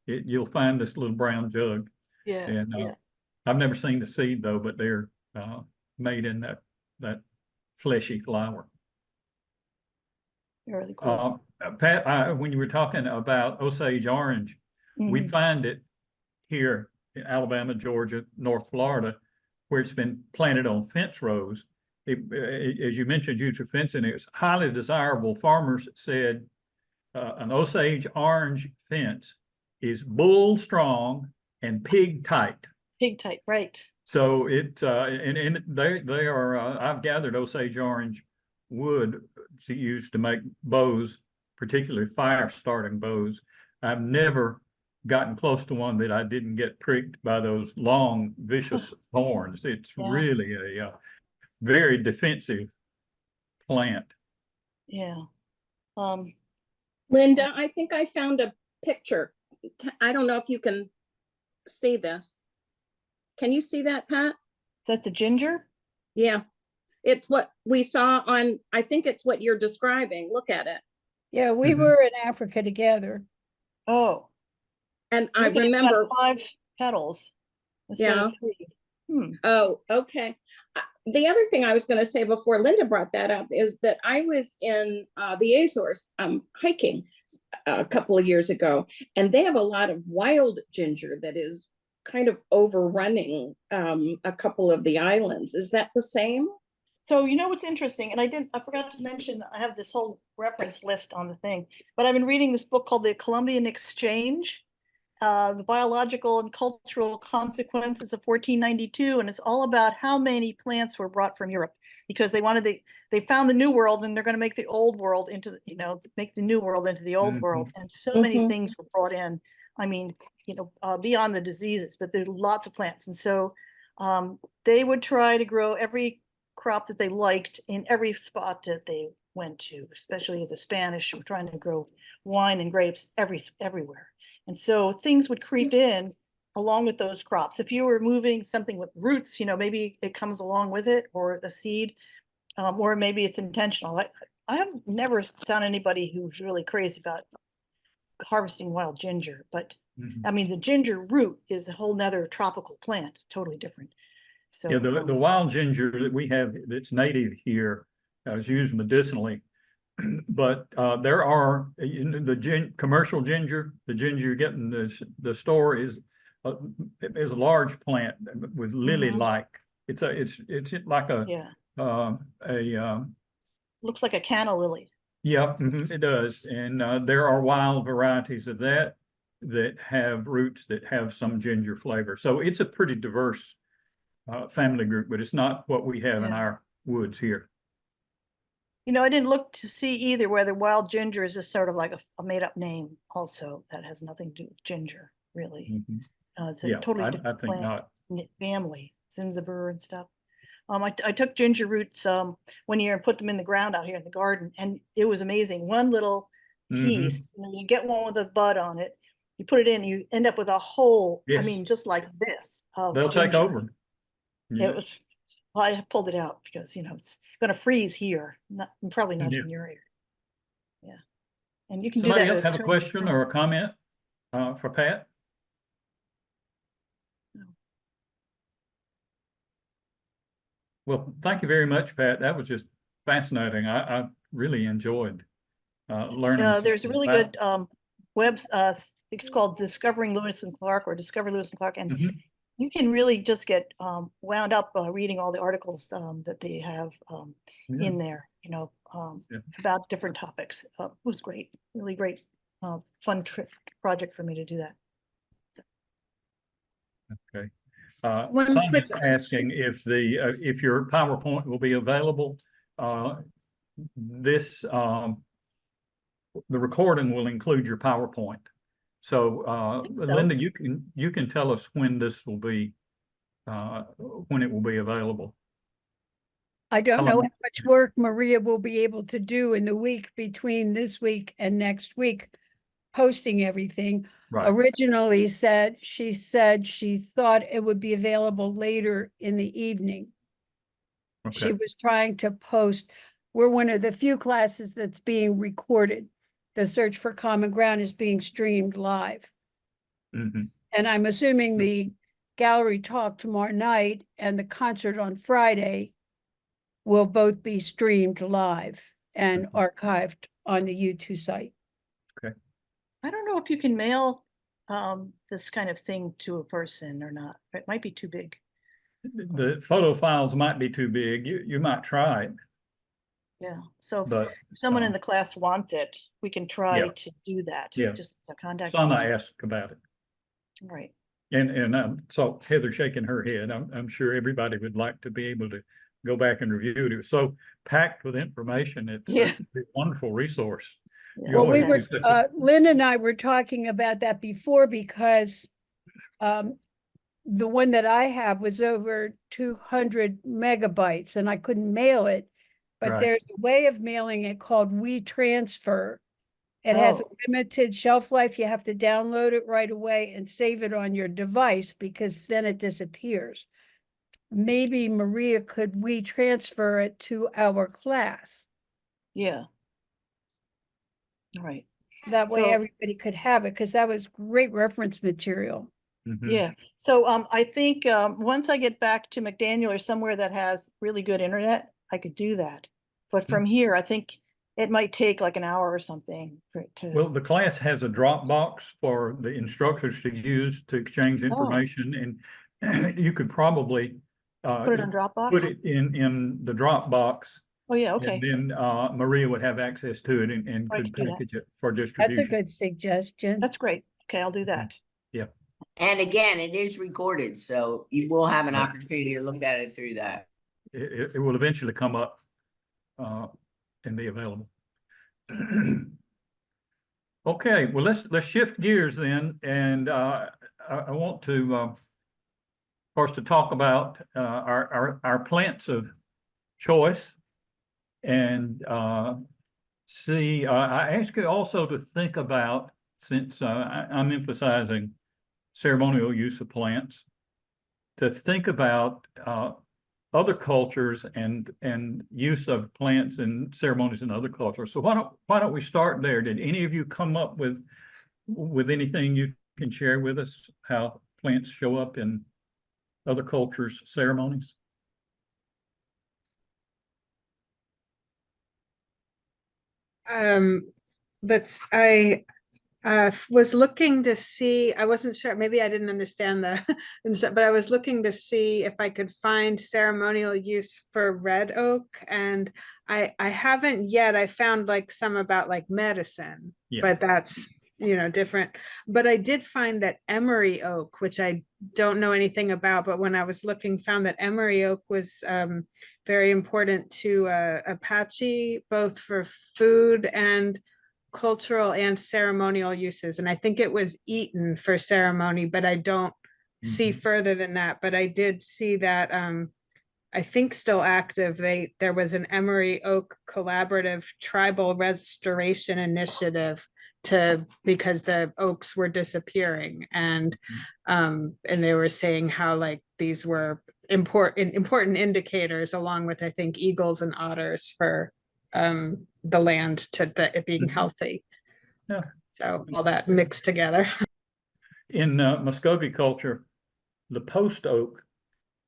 you'll find this little brown jug. Yeah, And yeah. I've never seen the seed though, but they're made in that fleshy flower. Really cool. Pat, when you were talking about Osage orange, we Mhm. find it here in Alabama, Georgia, North Florida, where it's been planted on fence rows. As you mentioned, use of fencing, it's highly desirable. Farmers said an Osage orange fence is bull strong and pig tight. Pig tight, right. So it and they are I've gathered Osage orange wood to use to make bows, particularly fire starting bows. I've never gotten close to one that I didn't get pricked by those long vicious thorns. It's Yeah. really a very defensive plant. Yeah. Linda, I think I found a picture. I don't know if you can see this. Can you see that, Pat? Is that the ginger? Yeah. It's what we saw on, I think it's what you're describing. Look at it. Yeah, we Mhm. were in Africa together. Oh. And I look at it, it's got remember, 5 petals instead of 3. oh, okay. The other thing I was going to say before Linda brought that up is that I was in the Azores hiking a couple of years ago, and they have a lot of wild ginger that is kind of overrunning a couple of the islands. Is that the same? So you know what's interesting, and I forgot to mention, I have this whole reference list on the thing, but I've been reading this book called The Columbian Exchange, the biological and cultural consequences of 1492, and it's all about how many plants were brought from Europe because they found the New World and they're going to make the old world into the, make the New World into the old world, and so many things were brought in. I mean, beyond the diseases, but there's lots of plants, and so they would try to grow every crop that they liked in every spot that they went to, especially the Spanish were trying to grow wine and grapes everywhere. And so things would creep in along with those crops. If you were moving something with roots, maybe it comes along with it, or a seed, or maybe it's intentional. I have never found anybody who's really crazy about harvesting wild ginger, but I mean, the ginger root is a whole nother tropical plant, totally different. So Yeah, the wild ginger that we have that's native here is used medicinally, but there are the commercial ginger, the ginger you get in the store is a large plant with lily-like It's like Yeah, a looks like a canna lily. yep, it does. And there are wild varieties of that have roots that have some ginger flavor. So it's a pretty diverse family group, but it's not what we have in Yeah. our woods here. You know, I didn't look to see either whether wild ginger is just sort of like a made-up name also that has nothing to do with ginger, really. Mhm. It's a Yeah, totally I different think plant not. family, Zinzibur and stuff. I took ginger roots one year and put them in the ground out here in the garden, and it was amazing. One little Mhm. piece, you get one with a bud on it, you put it in, you end up with a whole, I Yes. mean, just like this of They'll take ginger. over. Yeah. It was, well, I pulled it out because, you know, it's gonna freeze here, probably not Yeah. in your area. Yeah, and you can do Somebody that else with have a turkey. question or a comment for Pat? Well, thank you very much, Pat. That was just fascinating. I really enjoyed learning. There's a something really about- good it's called Discovering Lewis and Clark or Discover Lewis and Clark, and Mhm. you can really just get wound up reading all the articles that they have Yeah. in there, you know, Yeah. about different topics. It was great, really great, fun project for me to do that. Okay. One quick Sonia's asking if your PowerPoint will be available. This the recording will include your PowerPoint. So think so. Linda, you can tell us when this will be when it will be available. I don't know long- how much work Maria will be able to do in the week between this week and next week, posting everything. Right. Originally she said she thought it would be available later in the evening. She Okay. was trying to post, we're one of the few classes that's being recorded. The Search for Common Ground is being streamed live. Mhm. And I'm assuming the gallery talk tomorrow night and the concert on Friday will both be streamed live and archived on the U2 site. I don't know if you can mail this kind of thing to a person or not. It might be too big. The photo files might be too big. You might try it, Yeah, so but if someone in the class wants it, we can try yeah. to do that. Yeah. Just contact Sana me. asked about it. Right. And so Heather shaking her head. I'm sure everybody would like to be able to go back and review it. It was so packed with information. It's Yeah. a wonderful resource. Yeah, You Well, we always were, do such a- Lynn and I were talking about that before because the one that I have was over 200 megabytes and I couldn't mail it. But Right. there's a way of mailing it called WeTransfer. It has a Oh. limited shelf life. You have to download it right away and save it on your device because then it disappears. Maybe Maria could WeTransfer it to our class. Yeah. All right. That way So- everybody could have it because that was great reference material. Mhm. Yeah. So I think once I get back to McDaniel or somewhere that has really good internet, I could do that. But from here, I think it might take like an hour or something for it to. Well, the class has a Dropbox for the instructors to use to exchange information, and you could probably Put it on Dropbox? put it in the Dropbox. Oh, yeah, okay. And then Maria would have access to it and I could can do that. package it for That's distribution. a good suggestion. That's great. Okay, I'll do that. And again, it is recorded, so you will have an Right. opportunity to look at it through that. It will eventually come up and be available. Okay, well, let's shift gears then, and I want to of course to talk about our plants of choice, and see. I ask you also to think about, since I'm emphasizing ceremonial use of plants, to think about other cultures and use of plants in ceremonies in other cultures. So why don't we start there? Did any of you come up with anything you can share with us, how plants show up in other cultures' ceremonies? That's I Was looking to see, I wasn't sure, maybe I didn't understand the, but I was looking to see if I could find ceremonial use for red oak, and I haven't yet. I found like some about like medicine, Yeah. but that's, different. But I did find that emery oak, which I don't know anything about, but when I was looking, found that emery oak was very important to Apache, both for food and cultural and ceremonial uses. And I think it was eaten for ceremony, but I don't see further than that. But I did see that I think still active. There was an Emery Oak collaborative tribal restoration initiative because the oaks were disappearing, and they were saying how like these were important indicators, along with I think eagles and otters, for the land it being healthy. Yeah. So all that mixed together. In Muskogee culture, the post oak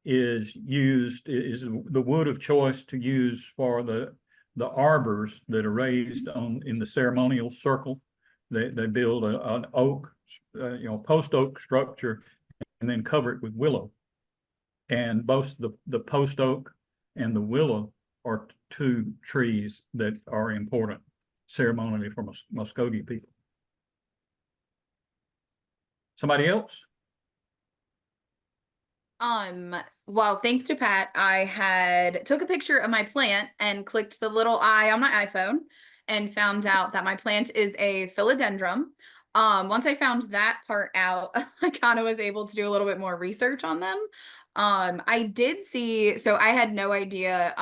is the wood of choice to use for the arbors that are raised in the ceremonial circle. They build an oak, post oak structure, and then cover it with willow. And both the post oak and the willow are two trees that are important ceremonially for Muskogee people. Somebody else? Well, thanks to Pat, I took a picture of my plant and clicked the little eye on my iPhone and found out that my plant is a philodendron. Once I found that part out, I kind of was able to do a little bit more research on them. I did see, so I had no idea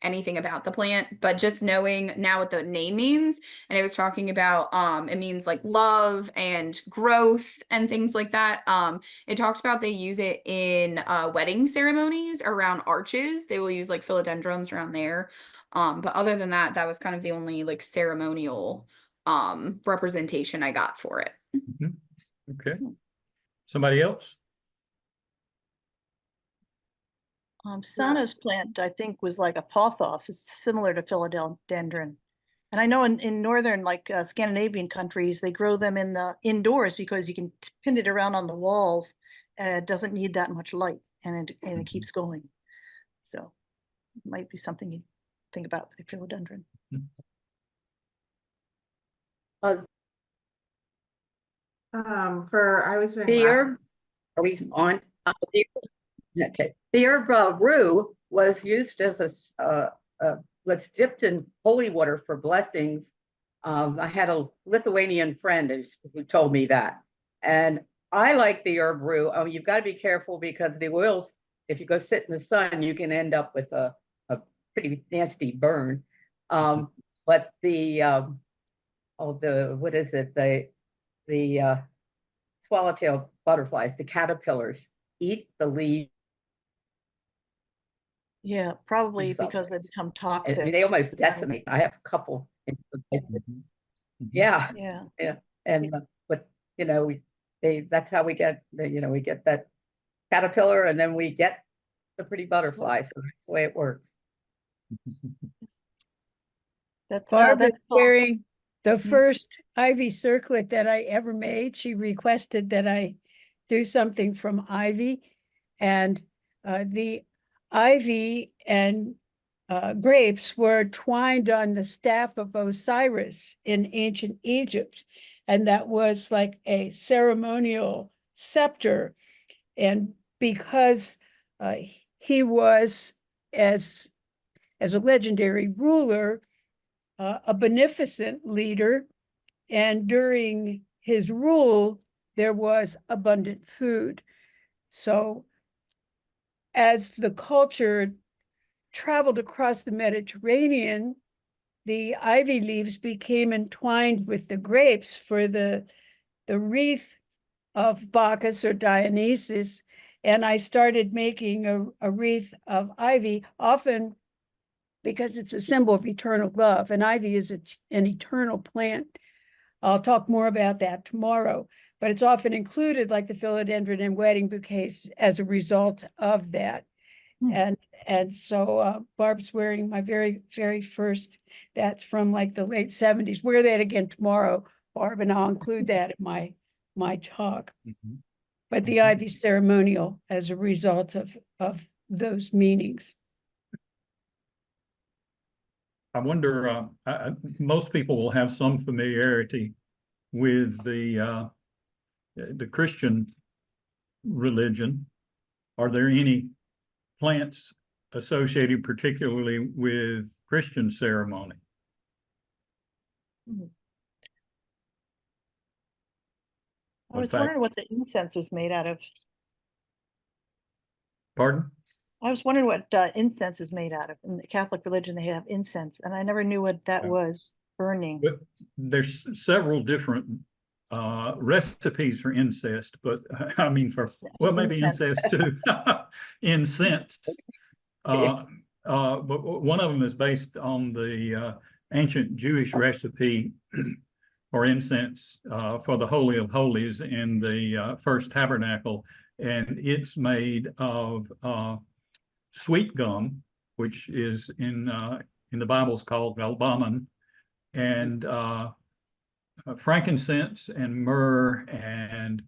anything about the plant, but just knowing now what the name means, and it was talking about it means like love and growth and things like that. It talks about they use it in wedding ceremonies around arches. They will use like philodendrons around there. But other than that, that was kind of the only like ceremonial representation I got for it. Okay. Somebody else? Sana's plant, I think, was like a pothos. It's similar to philodendron. And I know in northern, like Scandinavian countries, they grow them in the indoors because you can pin it around on the walls, and it doesn't need that much light, and it keeps going. So it might be something you think about with the philodendron. I was doing the herb, are we on? Okay. The herb rue was used as was dipped in holy water for blessings. I had a Lithuanian friend who told me that, and I like the herb rue. You've got to be careful because the oils, if you go sit in the sun, you can end up with a pretty nasty burn. But the what is it? The swallowtail butterflies, the caterpillars, eat the leaves. Yeah, probably because they become toxic. I mean, they almost decimate. I have a couple. Yeah, Yeah. and but that's how we get we get that caterpillar, and then we get the pretty butterfly. So that's the way it works. Barbara's wearing the first ivy circlet that I ever made. She requested that I do something from ivy, and the ivy and grapes were twined on the staff of Osiris in ancient Egypt, and that was like a ceremonial scepter. And because he was, as a legendary ruler, a beneficent leader, and during his rule, there was abundant food. So as the culture traveled across the Mediterranean, the ivy leaves became entwined with the grapes for the wreath of Bacchus or Dionysus. And I started making a wreath of ivy, often because it's a symbol of eternal love, and ivy is an eternal plant. I'll talk more about that tomorrow, but it's often included, like the philodendron, in wedding bouquets as a result of that. And so Barb's wearing my very, very first, that's from like the late 70s. Wear that again tomorrow Barb, and I'll include that in my talk. Mhm. But the ivy ceremonial as a result of those meanings. I wonder, most people will have some familiarity with the Christian religion. Are there any plants associated particularly with Christian ceremony? I was In fact- wondering what the incense was made out of. Pardon? I was wondering what incense is made out of. In the Catholic religion, they have incense, and I never knew what that Yeah. was, burning. But there's several different recipes for incest, but I mean well, maybe Incense. incest too. Incense. But one of them is based on the ancient Jewish recipe for incense for the Holy of Holies in the first tabernacle, and it's made of sweet gum, which is in the Bible's called galbanum, and frankincense and myrrh and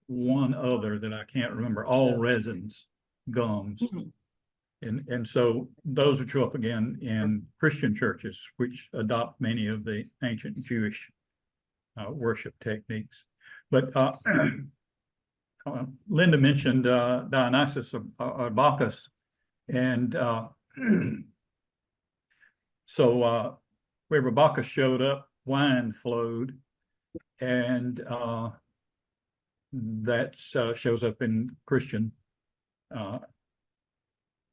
one other that I can't remember, all resins, gums. And so those would show up again in Christian churches, which adopt many of the ancient Jewish worship techniques. But Linda mentioned Dionysus or Bacchus, and so wherever Bacchus showed up, wine flowed, and that shows up in Christian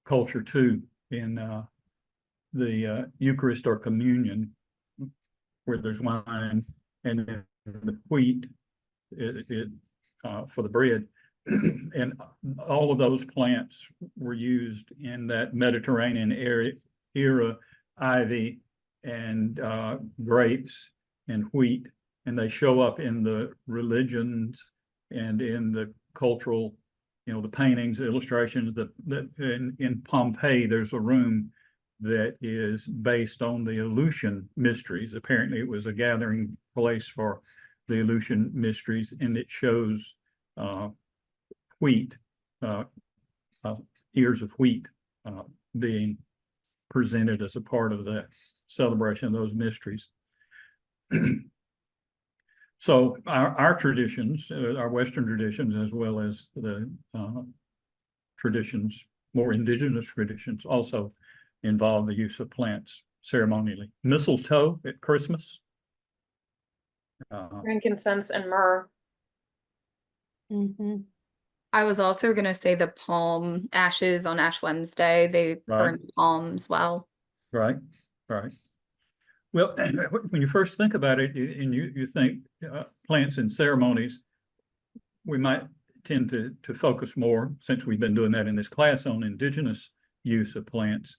culture too, in the Eucharist or communion, where there's wine, and then the wheat for the bread. And all of those plants were used in that Mediterranean era, ivy and grapes and wheat, and they show up in the religions and in the cultural, the paintings, illustrations that in Pompeii, there's a room that is based on the Eleusinian mysteries. Apparently it was a gathering place for the Eleusinian mysteries, and it shows wheat, ears of wheat being presented as a part of the celebration of those mysteries. So our traditions, our Western traditions, as well as the traditions, more indigenous traditions, also involve the use of plants ceremonially. Mistletoe at Christmas. Frankincense and myrrh. Mm-hmm. I was also gonna say the palm ashes on Ash Wednesday. They burn the palms well. Right, right. Well, when you first think about it, and you think plants and ceremonies, we might tend to focus more, since we've been doing that in this class, on indigenous use of plants,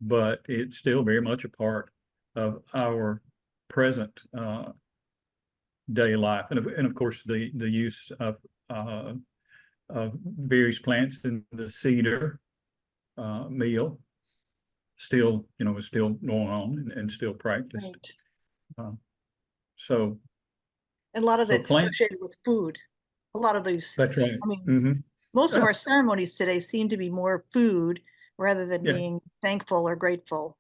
but it's still very much a part of our present day life, and of course the use of various plants in the cedar meal still, is still going on and still practiced. Right. So, And a lot of so it's plants, associated with food. A lot of these, that's right. I mean, Mhm. most of Yeah. our ceremonies today seem to be more food rather than Yeah. being thankful or grateful.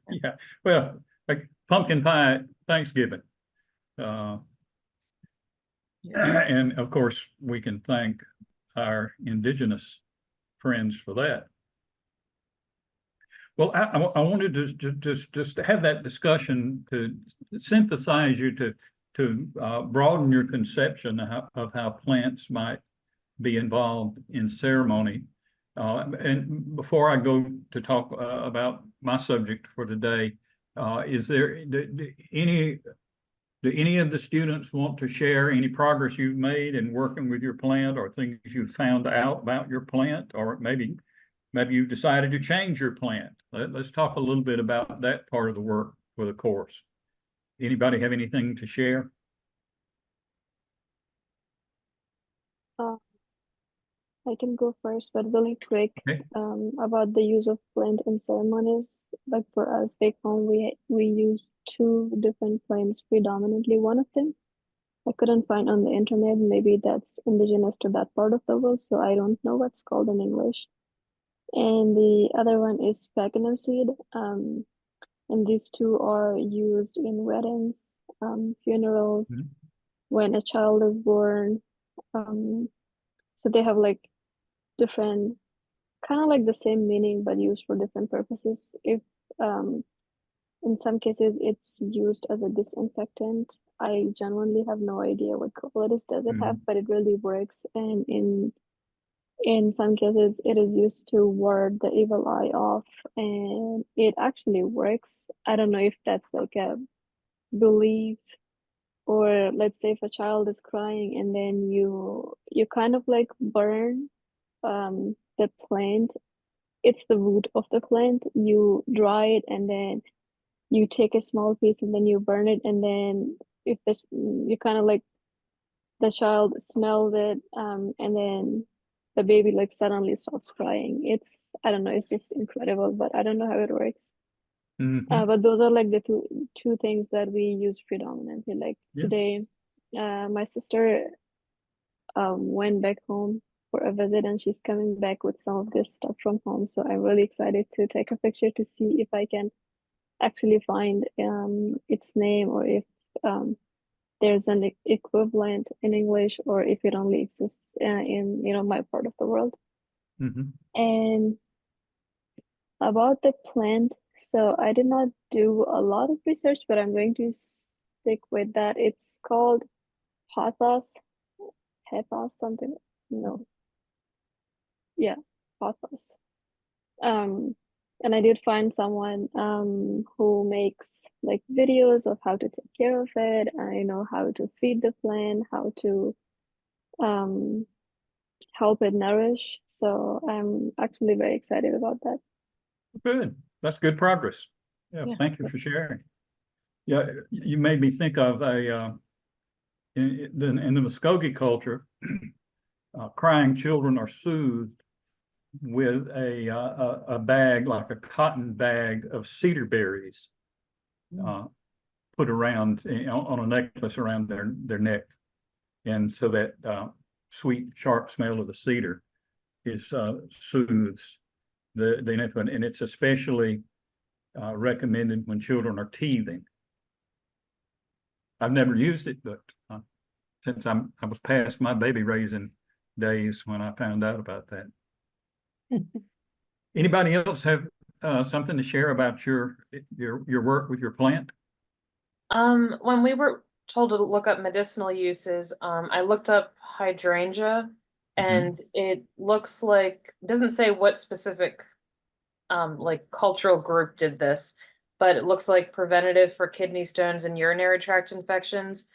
Yeah, well, like pumpkin pie at Thanksgiving. And of course, we can thank our indigenous friends for that. Well, I wanted to just have that discussion to synthesize you to broaden your conception of how plants might be involved in ceremony. And before I go to talk about my subject for today, is there do any of the students want to share any progress you've made in working with your plant, or things you found out about your plant, or maybe you've decided to change your plant? Let's talk a little bit about that part of the work for the course. Anybody have anything to share? I can go first, but really quick, Okay. about the use of plant in ceremonies. Like for us back home, we use two different plants predominantly. One of them I couldn't find on the internet. Maybe that's indigenous to that part of the world, so I don't know what's called in English. And the other one is sphagnum seed. And these two are used in weddings, funerals, Mhm. when a child is born. So they have like different, kind of like the same meaning, but used for different purposes. If in some cases it's used as a disinfectant. I genuinely have no idea what qualities does it have, Mhm. but it really works. And in some cases it is used to ward the evil eye off, and it actually works. I don't know if that's like a belief, or let's say if a child is crying and then you kind of like burn the plant. It's the root of the plant. You dry it and then you take a small piece and then you burn it, and then if this you kind of like the child smells it, and then the baby like suddenly stops crying. It's, I don't know, it's just incredible, but I don't know how it works. Mhm. But those are like the two things that we use predominantly. Like Yeah. today, my sister went back home for a visit, and she's coming back with some of this stuff from home. So I'm really excited to take a picture to see if I can actually find its name, or if there's an equivalent in English, or if it only exists in my part of the world. Mhm. And about the plant, so I did not do a lot of research, but I'm going to stick with that. It's called pothos, something. No, yeah, pothos. And I did find someone who makes like videos of how to take care of it. I know how to feed the plant, how to um help it nourish. So I'm actually very excited about that. Good. That's good progress. Yeah, Yeah. thank you for sharing. Yeah, you made me think of in the Muskogee culture, crying children are soothed with a bag, like a cotton bag of cedar berries, put around on a necklace around their neck. And so that sweet, sharp smell of the cedar is soothes the infant, and it's especially recommended when children are teething. I've never used it, but since I was past my baby raising days when I found out about that. Anybody else have something to share about your work with your plant? When we were told to look up medicinal uses, I looked up hydrangea, and it looks like, doesn't say what specific like cultural group did this, but it looks like preventative for kidney stones and urinary tract infections.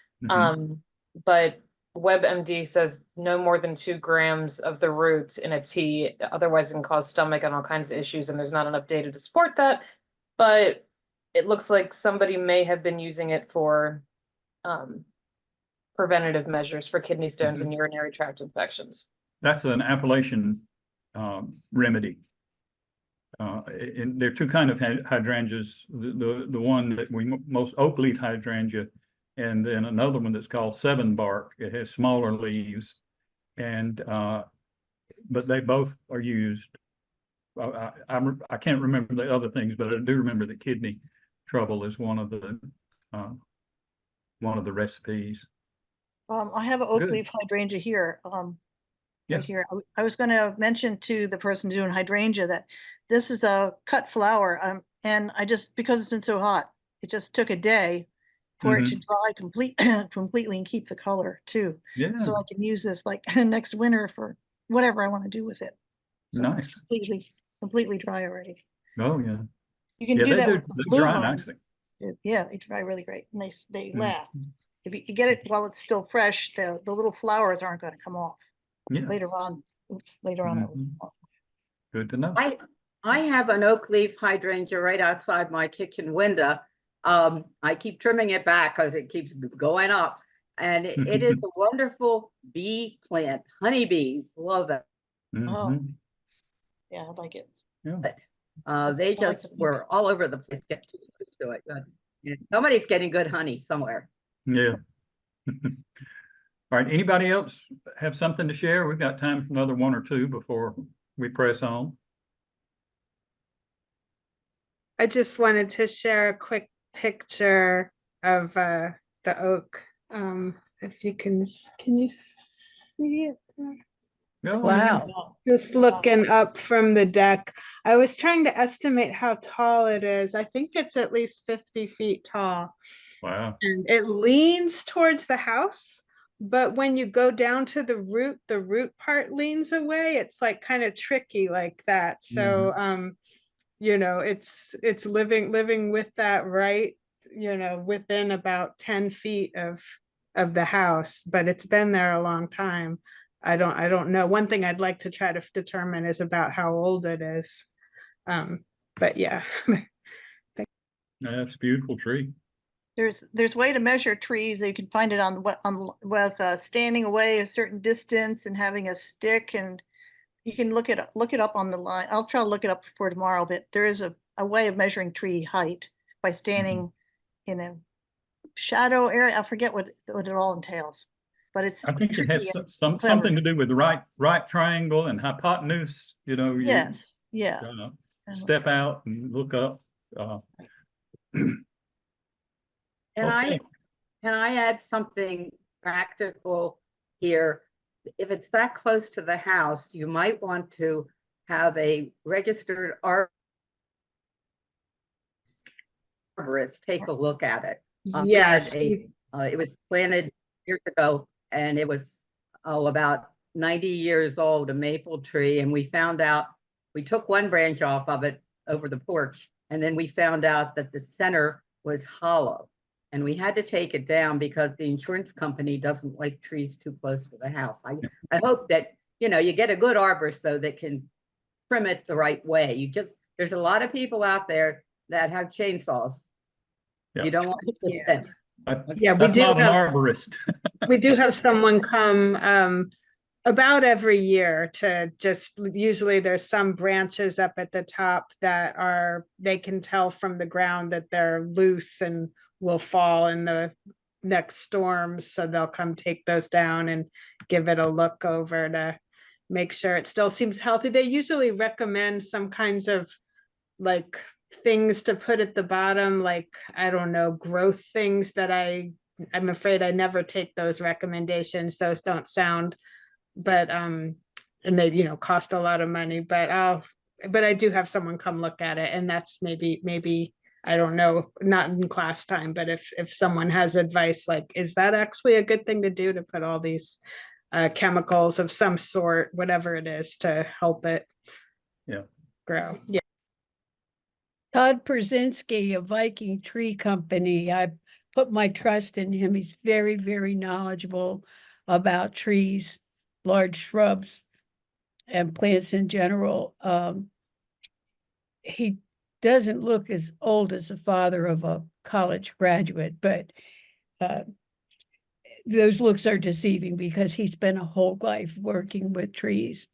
But WebMD says no more than 2 grams of the root in a tea, otherwise it can cause stomach and all kinds of issues, and there's not enough data to support that. But it looks like somebody may have been using it for preventative measures for kidney stones and urinary tract infections. That's an Appalachian remedy. And there are two kind of hydrangeas. The one that we most oak leaf hydrangea, and then another one that's called 7 bark. It has smaller leaves, and but they both are used. I can't remember the other things, but I do remember that kidney trouble is one of the recipes. I have an oak Good. leaf hydrangea here. Yeah. Right here. I was going to mention to the person doing hydrangea that this is a cut flower. And I just, because it's been so hot, it just took a day for it to dry completely and keep the color too. Yeah. So I can use this like next winter for whatever I want to do with it. So Nice. It's completely dry already. Oh yeah. You can Yeah, do they that do. with the They blue dry ones. nicely. Yeah, they dry really great. And they Mm. last. If you get it while it's still fresh, the little flowers aren't going to come off. Yeah. Later on. Later on. It will come off. Good to know. I have an oak leaf hydrangea right outside my kitchen window. I keep trimming it back because it keeps going up, and it is a wonderful bee plant. Honeybees love it. Mhm. Yeah, I like it. Yeah. But That's- they I like just the pink. were all over the place, get too close to it. But somebody's getting good honey somewhere. Yeah. All right, anybody else have something to share? We've got time for another one or two before we press on. I just wanted to share a quick picture of the oak. If you can you see it? Yeah, Wow. Just looking up from the deck. I was trying to estimate how tall it is. I think it's at least 50 feet tall. wow. And it leans towards the house, but when you go down to the root part leans away. It's like kind of tricky like that. So you know, it's living with that right, you know, within about 10 feet of the house, but it's been there a long time. I don't know. One thing I'd like to try to determine is about how old it is. But yeah. That's a beautiful tree. There's way to measure trees. You can find it with standing away a certain distance and having a stick, and you can look it up on the line. I'll try to look it up for tomorrow, but there is a way of measuring tree height by standing in a shadow area. I forget what it all entails, but it's I think it tricky has and something clever. to do with the right triangle and hypotenuse, you know. You, Yes, yeah. step out and look up. Okay. Can I add something practical here? If it's that close to the house, you might want to have a registered arborist take a look at it. Yes. It was planted years ago, and it was about 90 years old, a maple tree, and we found out, we took one branch off of it over the porch, and then we found out that the center was hollow, and we had to take it down because the insurance company doesn't like trees too close to the house. I hope that, you know, you get a good arborist though that can trim it the right way. There's a lot of people out there that have chainsaws. Yeah. You don't want to Yeah. them. Yeah, That's not an arborist. we do have someone come about every year to just, usually there's some branches up at the top that they can tell from the ground that they're loose and will fall in the next storms. So they'll come take those down and give it a look over to make sure it still seems healthy. They usually recommend some kinds of like things to put at the bottom, like, I don't know, growth things that I'm afraid I never take those recommendations. Those don't sound, but and they, you know, cost a lot of money, but I do have someone come look at it, and that's maybe I don't know, not in class time, but if someone has advice, like, is that actually a good thing to do, to put all these chemicals of some sort, whatever it is, to help it grow. Yeah. Todd Brzezinski of Viking Tree Company. I put my trust in him. He's very, very knowledgeable about trees, large shrubs, and plants in general. He doesn't look as old as the father of a college graduate, but those looks are deceiving because he spent a whole life working with trees.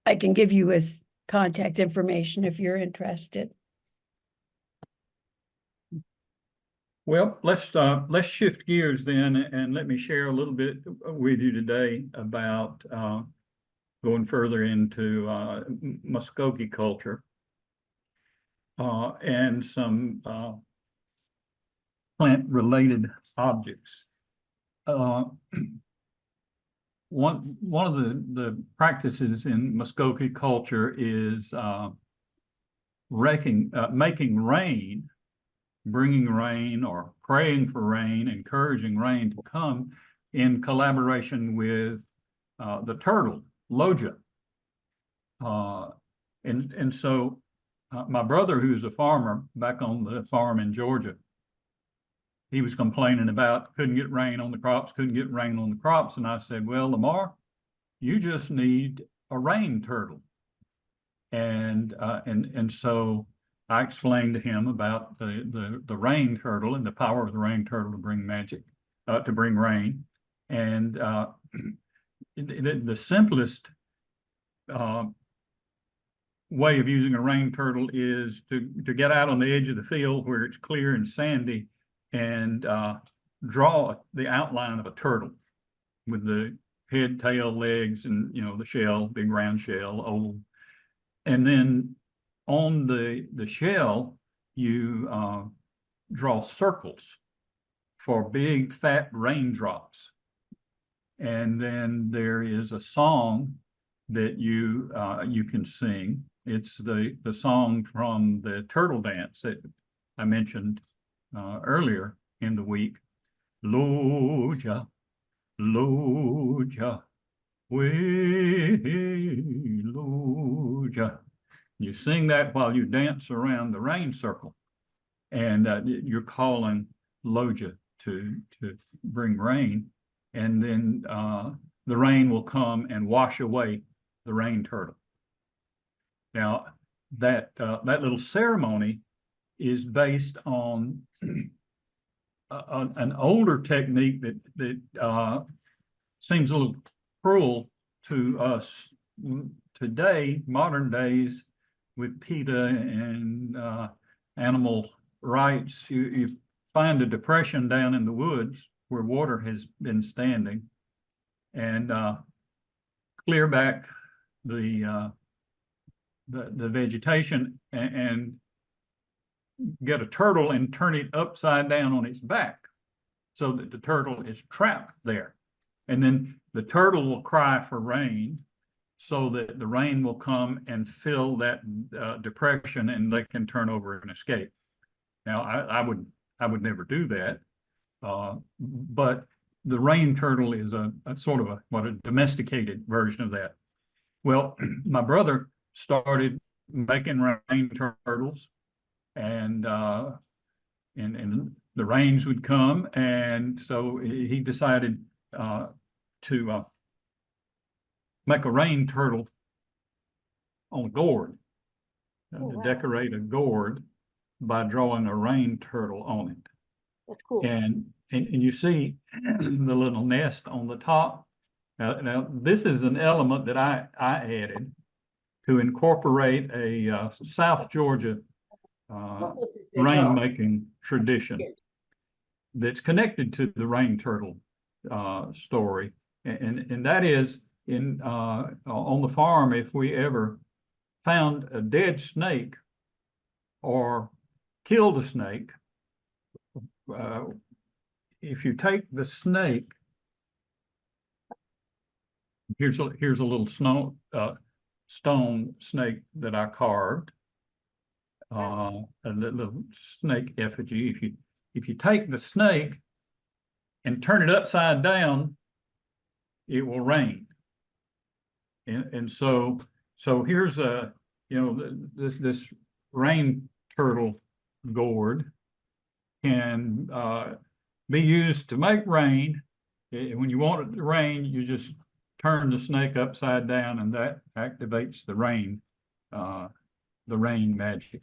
I can give you his contact information if you're interested. Well, let's shift gears then, and let me share a little bit with you today about going further into Muskogee culture and some plant-related objects. One of the practices in Muskogee culture is making rain, bringing rain or praying for rain, encouraging rain to come in collaboration with the turtle, Loja. And so my brother, who's a farmer back on the farm in Georgia, he was complaining about couldn't get rain on the crops. And I said, well, Lamar, you just need a rain turtle. And so I explained to him about the rain turtle and the power of the rain turtle to bring magic, to bring rain. And the simplest way of using a rain turtle is to get out on the edge of the field where it's clear and sandy and draw the outline of a turtle with the head, tail, legs, and the shell, big round shell, oval. And then on the shell, you draw circles for big fat raindrops. And then there is a song that you can sing. It's the song from the turtle dance that I mentioned earlier in the week. Loja, Loja, way, Loja. You sing that while you dance around the rain circle, and you're calling Loja to bring rain, and then the rain will come and wash away the rain turtle. Now, that little ceremony is based on an older technique that seems a little cruel to us today, modern days, with PETA and animal rights. You find a depression down in the woods where water has been standing, and clear back the vegetation and get a turtle and turn it upside down on its back so that the turtle is trapped there. And then the turtle will cry for rain so that the rain will come and fill that depression and they can turn over and escape. Now, I would never do that, but the rain turtle is a sort of a domesticated version of that. Well, my brother started making rain turtles, and the rains would come, and so he decided to make a rain turtle on a gourd, to decorate a gourd by drawing a rain turtle on it. That's cool. And you see the little nest on the top. Now this is an element that I added to incorporate a South Georgia rainmaking tradition that's connected to the rain turtle story, and that is on the farm, if we ever found a dead snake or killed a snake, if you take the snake, here's a little stone snake that I carved, a little snake effigy. If you take the snake and turn it upside down, it will rain. And so here's this rain turtle gourd can be used to make rain. When you want it to rain, you just turn the snake upside down, and that activates the rain magic.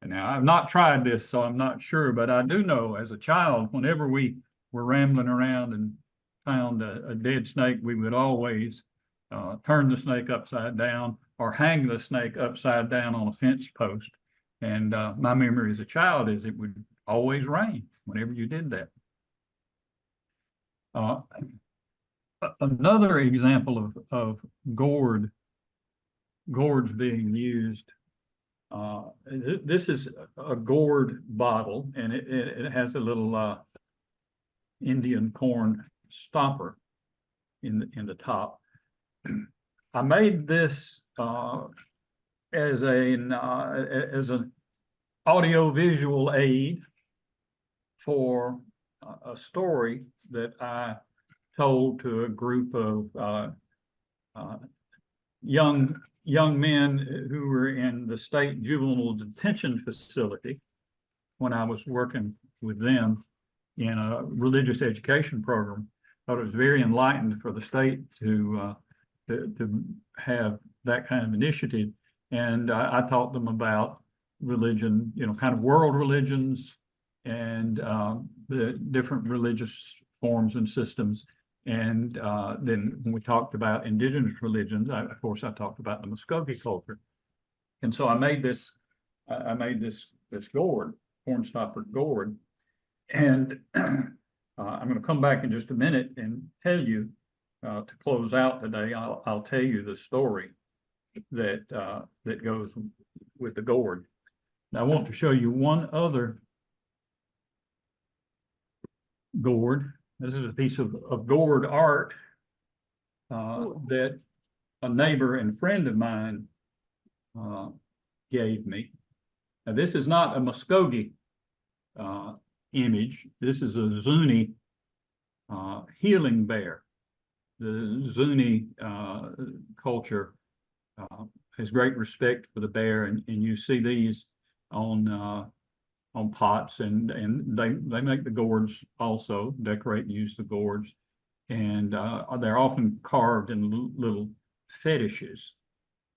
And now, I've not tried this, so I'm not sure, but I do know as a child, whenever we were rambling around and found a dead snake, we would always turn the snake upside down or hang the snake upside down on a fence post. And my memory as a child is it would always rain whenever you did that. Another example of gourds being used, this is a gourd bottle, and it has a little Indian corn stopper in the top. I made this as an audio-visual aid for a story that I told to a group of young men who were in the state juvenile detention facility when I was working with them in a religious education program. I thought it was very enlightened for the state to have that kind of initiative. And I taught them about religion, kind of world religions and the different religious forms and systems And then when we talked about indigenous religions, of course, I talked about the Muskogee culture. And so I made this gourd, cornstopper gourd. And I'm going to come back in just a minute and tell you, to close out today, I'll tell you the story that goes with the gourd. Now, I want to show you one other gourd. This is a piece of gourd art that a neighbor and friend of mine gave me. Now, this is not a Muskogee image. This is a Zuni healing bear. The Zuni culture has great respect for the bear, and you see these on pots, and they make the gourds also, decorate and use the gourds, and they're often carved in little fetishes,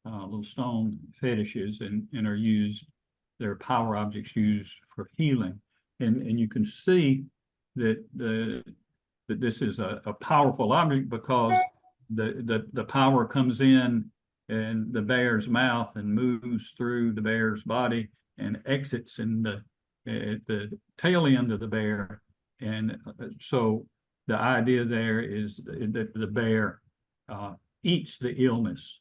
little stone fetishes, and are used. They're power objects used for healing, and you can see that that this is a powerful object because the power comes in and the bear's mouth and moves through the bear's body and exits in the tail end of the bear. And so the idea there is that the bear eats the illness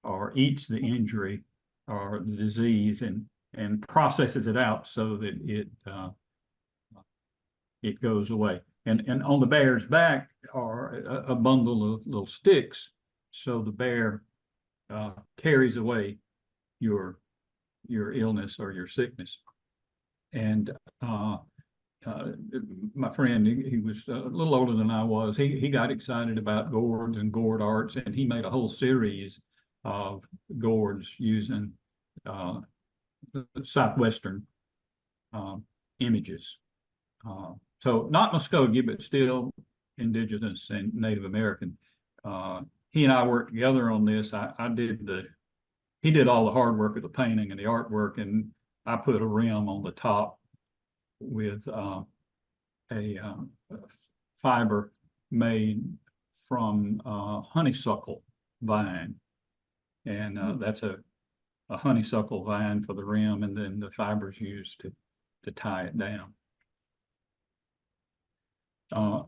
or eats the injury or the disease and processes it out so that it goes away. And on the bear's back are a bundle of little sticks, so the bear carries away your illness or your sickness. And my friend, he was a little older than I was. He got excited about gourds and gourd arts, and he made a whole series of gourds using Southwestern images. So not Muskogee, but still indigenous and Native American. He and I worked together on this. He did all the hard work of the painting and the artwork, and I put a rim on the top with a fiber made from honeysuckle vine. And that's a honeysuckle vine for the rim, and then the fibers used to tie it down. Of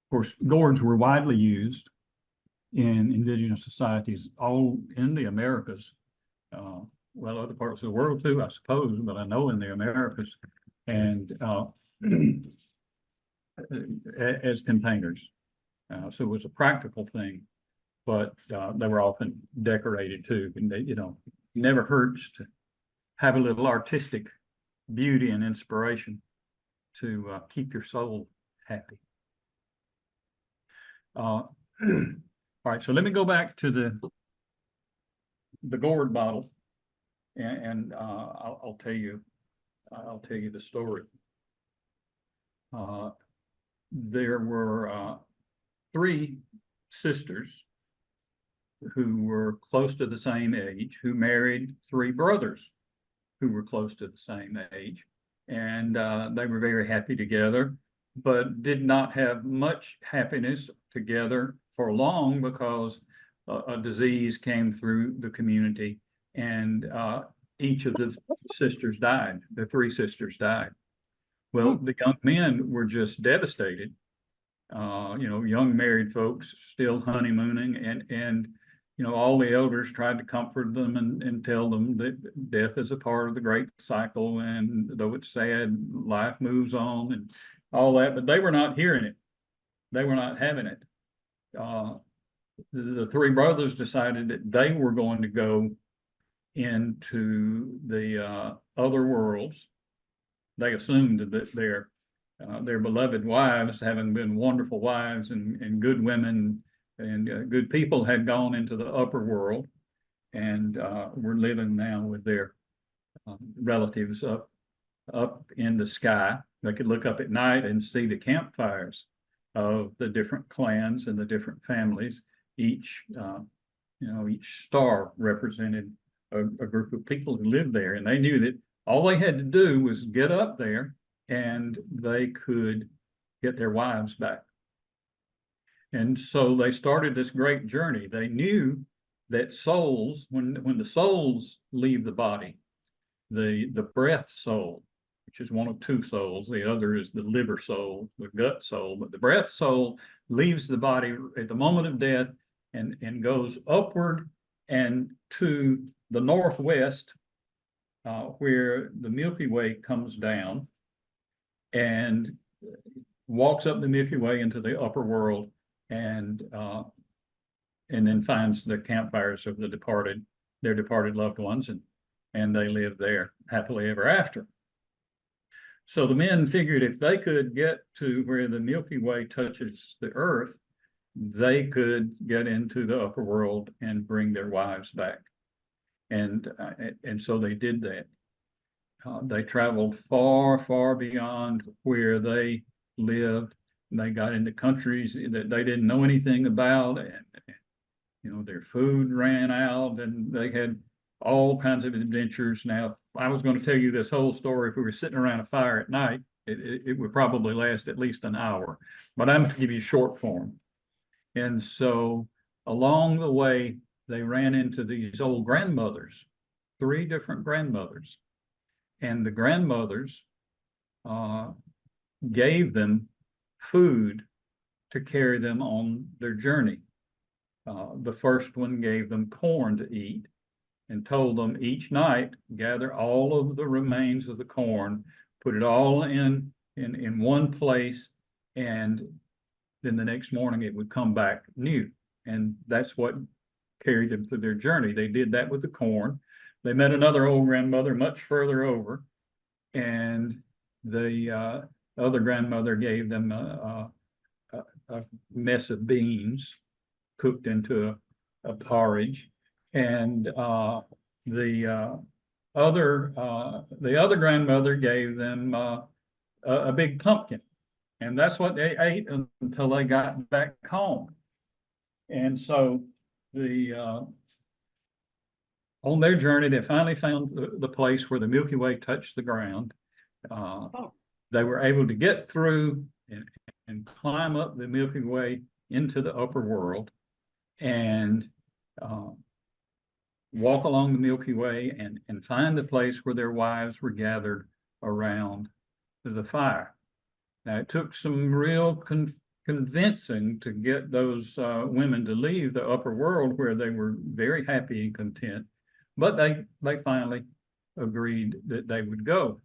course, gourds were widely used in indigenous societies all in the Americas. Well, other parts of the world too, I suppose, but I know in the Americas, and as containers. So it was a practical thing, but they were often decorated too. And they, never hurts to have a little artistic beauty and inspiration to keep your soul happy. All right, so let me go back to the gourd bottle, and I'll tell you the story. There were 3 sisters who were close to the same age, who married 3 brothers who were close to the same age, and they were very happy together, but did not have much happiness together for long because a disease came through the community, and each of the sisters died. The 3 sisters died. Well, the young men were just devastated. Young married folks still honeymooning, and all the elders tried to comfort them and tell them that death is a part of the great cycle, and though it's sad, life moves on and all that, but they were not hearing it. They were not having it. The 3 brothers decided that they were going to go into the other worlds. They assumed that their beloved wives, having been wonderful wives and good women and good people, had gone into the upper world and were living now with their relatives up in the sky. They could look up at night and see the campfires of the different clans and the different families. Each star represented a group of people who lived there, and they knew that all they had to do was get up there and they could get their wives back. And so they started this great journey. They knew that souls, when the souls leave the body, the breath soul, which is one of two souls, the other is the liver soul, the gut soul, but the breath soul leaves the body at the moment of death and goes upward and to the northwest, where the Milky Way comes down and walks up the Milky Way into the upper world, and then finds the campfires of their departed loved ones, and they live there happily ever after. So the men figured if they could get to where the Milky Way touches the earth, they could get into the upper world and bring their wives back. And so they did that. They traveled far, far beyond where they lived. They got into countries that they didn't know anything about, and their food ran out, and they had all kinds of adventures. Now, if I was going to tell you this whole story, if we were sitting around a fire at night, it would probably last at least an hour, but I'm going to give you short form. And so along the way, they ran into these old grandmothers, 3 different grandmothers, and the grandmothers gave them food to carry them on their journey. The first one gave them corn to eat and told them each night, gather all of the remains of the corn, put it all in one place, and then the next morning it would come back new. And that's what carried them through their journey. They did that with the corn. They met another old grandmother much further over, and the other grandmother gave them a mess of beans cooked into a porridge, and the other grandmother gave them a big pumpkin, and that's what they ate until they got back home. And so on their journey, they finally found the place where the Milky Way touched the ground. They were able to get through and climb up the Milky Way into the upper world, and walk along the Milky Way and find the place where their wives were gathered around the fire. Now, it took some real convincing to get those women to leave the upper world where they were very happy and content, but they finally agreed that they would go.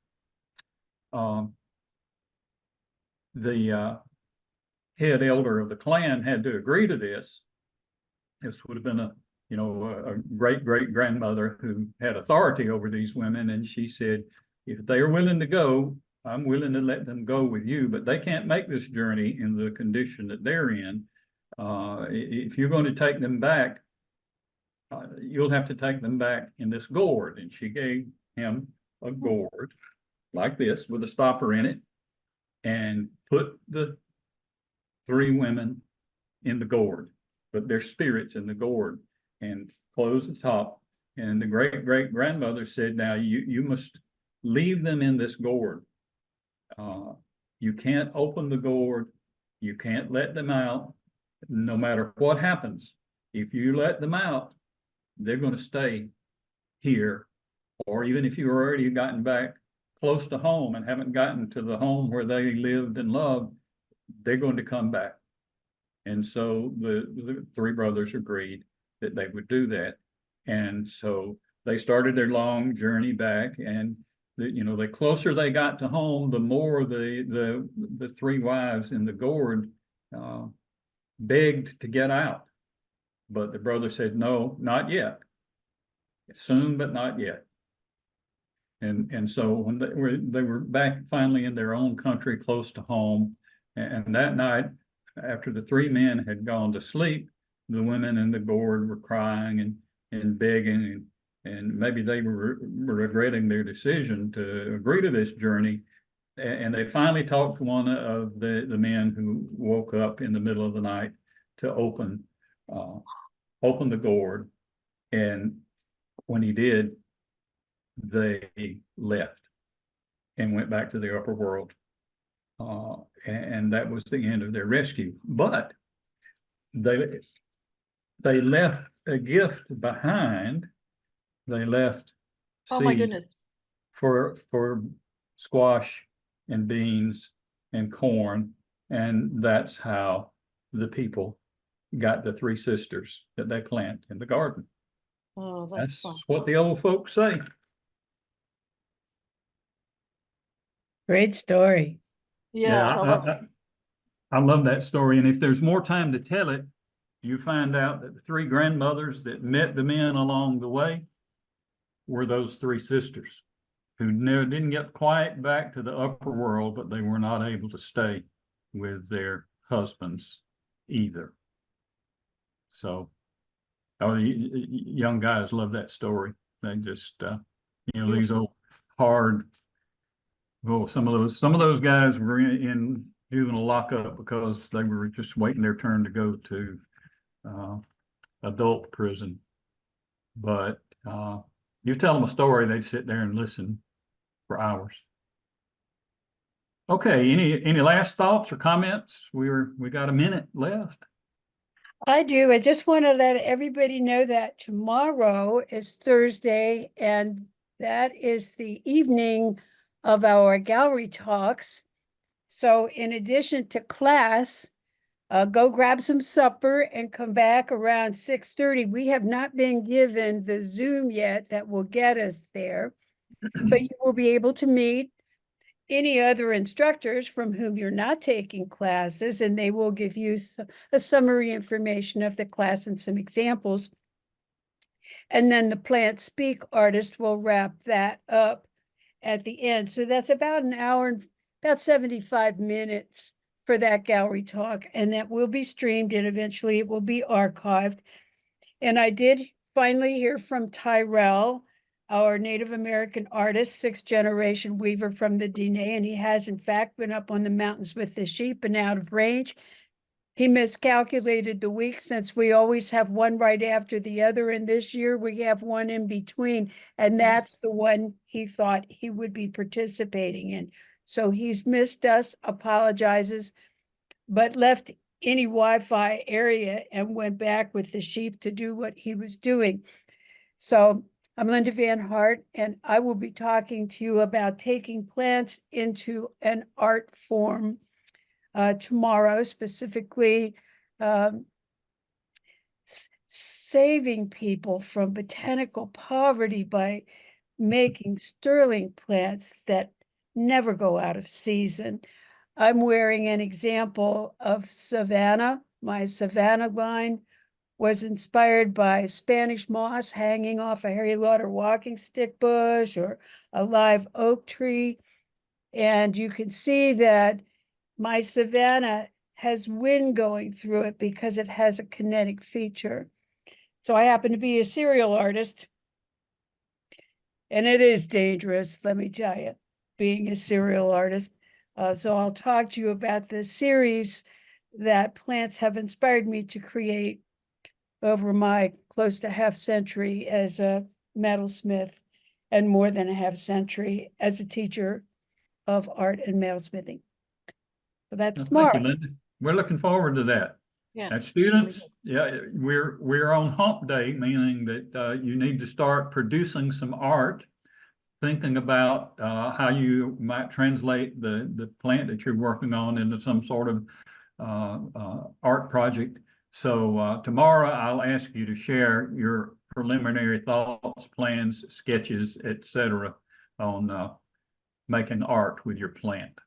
The head elder of the clan had to agree to this. This would have been a great grandmother who had authority over these women, and she said, if they are willing to go, I'm willing to let them go with you, but they can't make this journey in the condition that they're in. If you're going to take them back, you'll have to take them back in this gourd. And she gave him a gourd like this with a stopper in it, and put the 3 women in the gourd, put their spirits in the gourd, and closed the top. And the great grandmother said, now you must leave them in this gourd. You can't open the gourd. You can't let them out, no matter what happens. If you let them out, they're going to stay here. Or even if you've already gotten back close to home and haven't gotten to the home where they lived and loved, they're going to come back. And so the 3 brothers agreed that they would do that. And so they started their long journey back, and the closer they got to home, the more the 3 wives in the gourd begged to get out. But the brother said, no, not yet. Soon, but not yet. And so when they were back finally in their own country, close to home, and that night, after the 3 men had gone to sleep, the women in the gourd were crying and begging, and maybe they were regretting their decision to agree to this journey. And they finally talked to one of the men who woke up in the middle of the night to open the gourd. And when he did, they left and went back to the upper world. And that was the end of their rescue. But they left a gift behind. They left Oh, my seed goodness. for squash and beans and corn, and that's how the people got the three sisters that they plant in the garden. Oh, That's fun. what the old folks say. Great story. Yeah, I love it. I love that story, and if there's more time to tell it, you find out that the three grandmothers that met the men along the way were those three sisters who never didn't get quite back to the upper world, but they were not able to stay with their husbands either. So, young guys love that story. They just, these old hard. Well, some of those guys were in juvenile lockup because they were just waiting their turn to go to adult prison. But you tell them a story, they'd sit there and listen for hours. Okay, any last thoughts or comments? We got a minute left. I do. I just want to let everybody know that tomorrow is Thursday, and that is the evening of our gallery talks. So in addition to class, go grab some supper and come back around 6:30. We have not been given the Zoom yet that will get us there, but you will be able to meet any other instructors from whom you're not taking classes, and they will give you a summary information of the class and some examples. And then the Plant Speak artist will wrap that up at the end. So that's about an hour and about 75 minutes for that gallery talk, and that will be streamed and eventually it will be archived. And I did finally hear from Tyrell, our Native American artist, 6th generation weaver from the Diné, and he has in fact been up on the mountains with the sheep and out of range. He miscalculated the week since we always have one right after the other, and this year we have one in between, and that's the one he thought he would be participating in. So he's missed us, apologizes, but left any Wi-Fi area and went back with the sheep to do what he was doing. So I'm Linda Van Hart, and I will be talking to you about taking plants into an art form tomorrow, specifically saving people from botanical poverty by making sterling plants that never go out of season. I'm wearing an example of Savannah. My Savannah line was inspired by Spanish moss hanging off a Harry Lauder walking stick bush or a live oak tree. And you can see that my Savannah has wind going through it because it has a kinetic feature. So I happen to be a serial artist, and it is dangerous, let me tell you, being a serial artist. So I'll talk to you about the series that plants have inspired me to create over my close to half century as a metalsmith and more than a half century as a teacher of art and metalsmithing. So that's tomorrow. Thank you, Linda. We're looking forward to that. Yeah. And students, yeah, we're on hump day, meaning that you need to start producing some art, thinking about how you might translate the plant that you're working on into some sort of art project. So tomorrow I'll ask you to share your preliminary thoughts, plans, sketches, etc. on making art with your plant.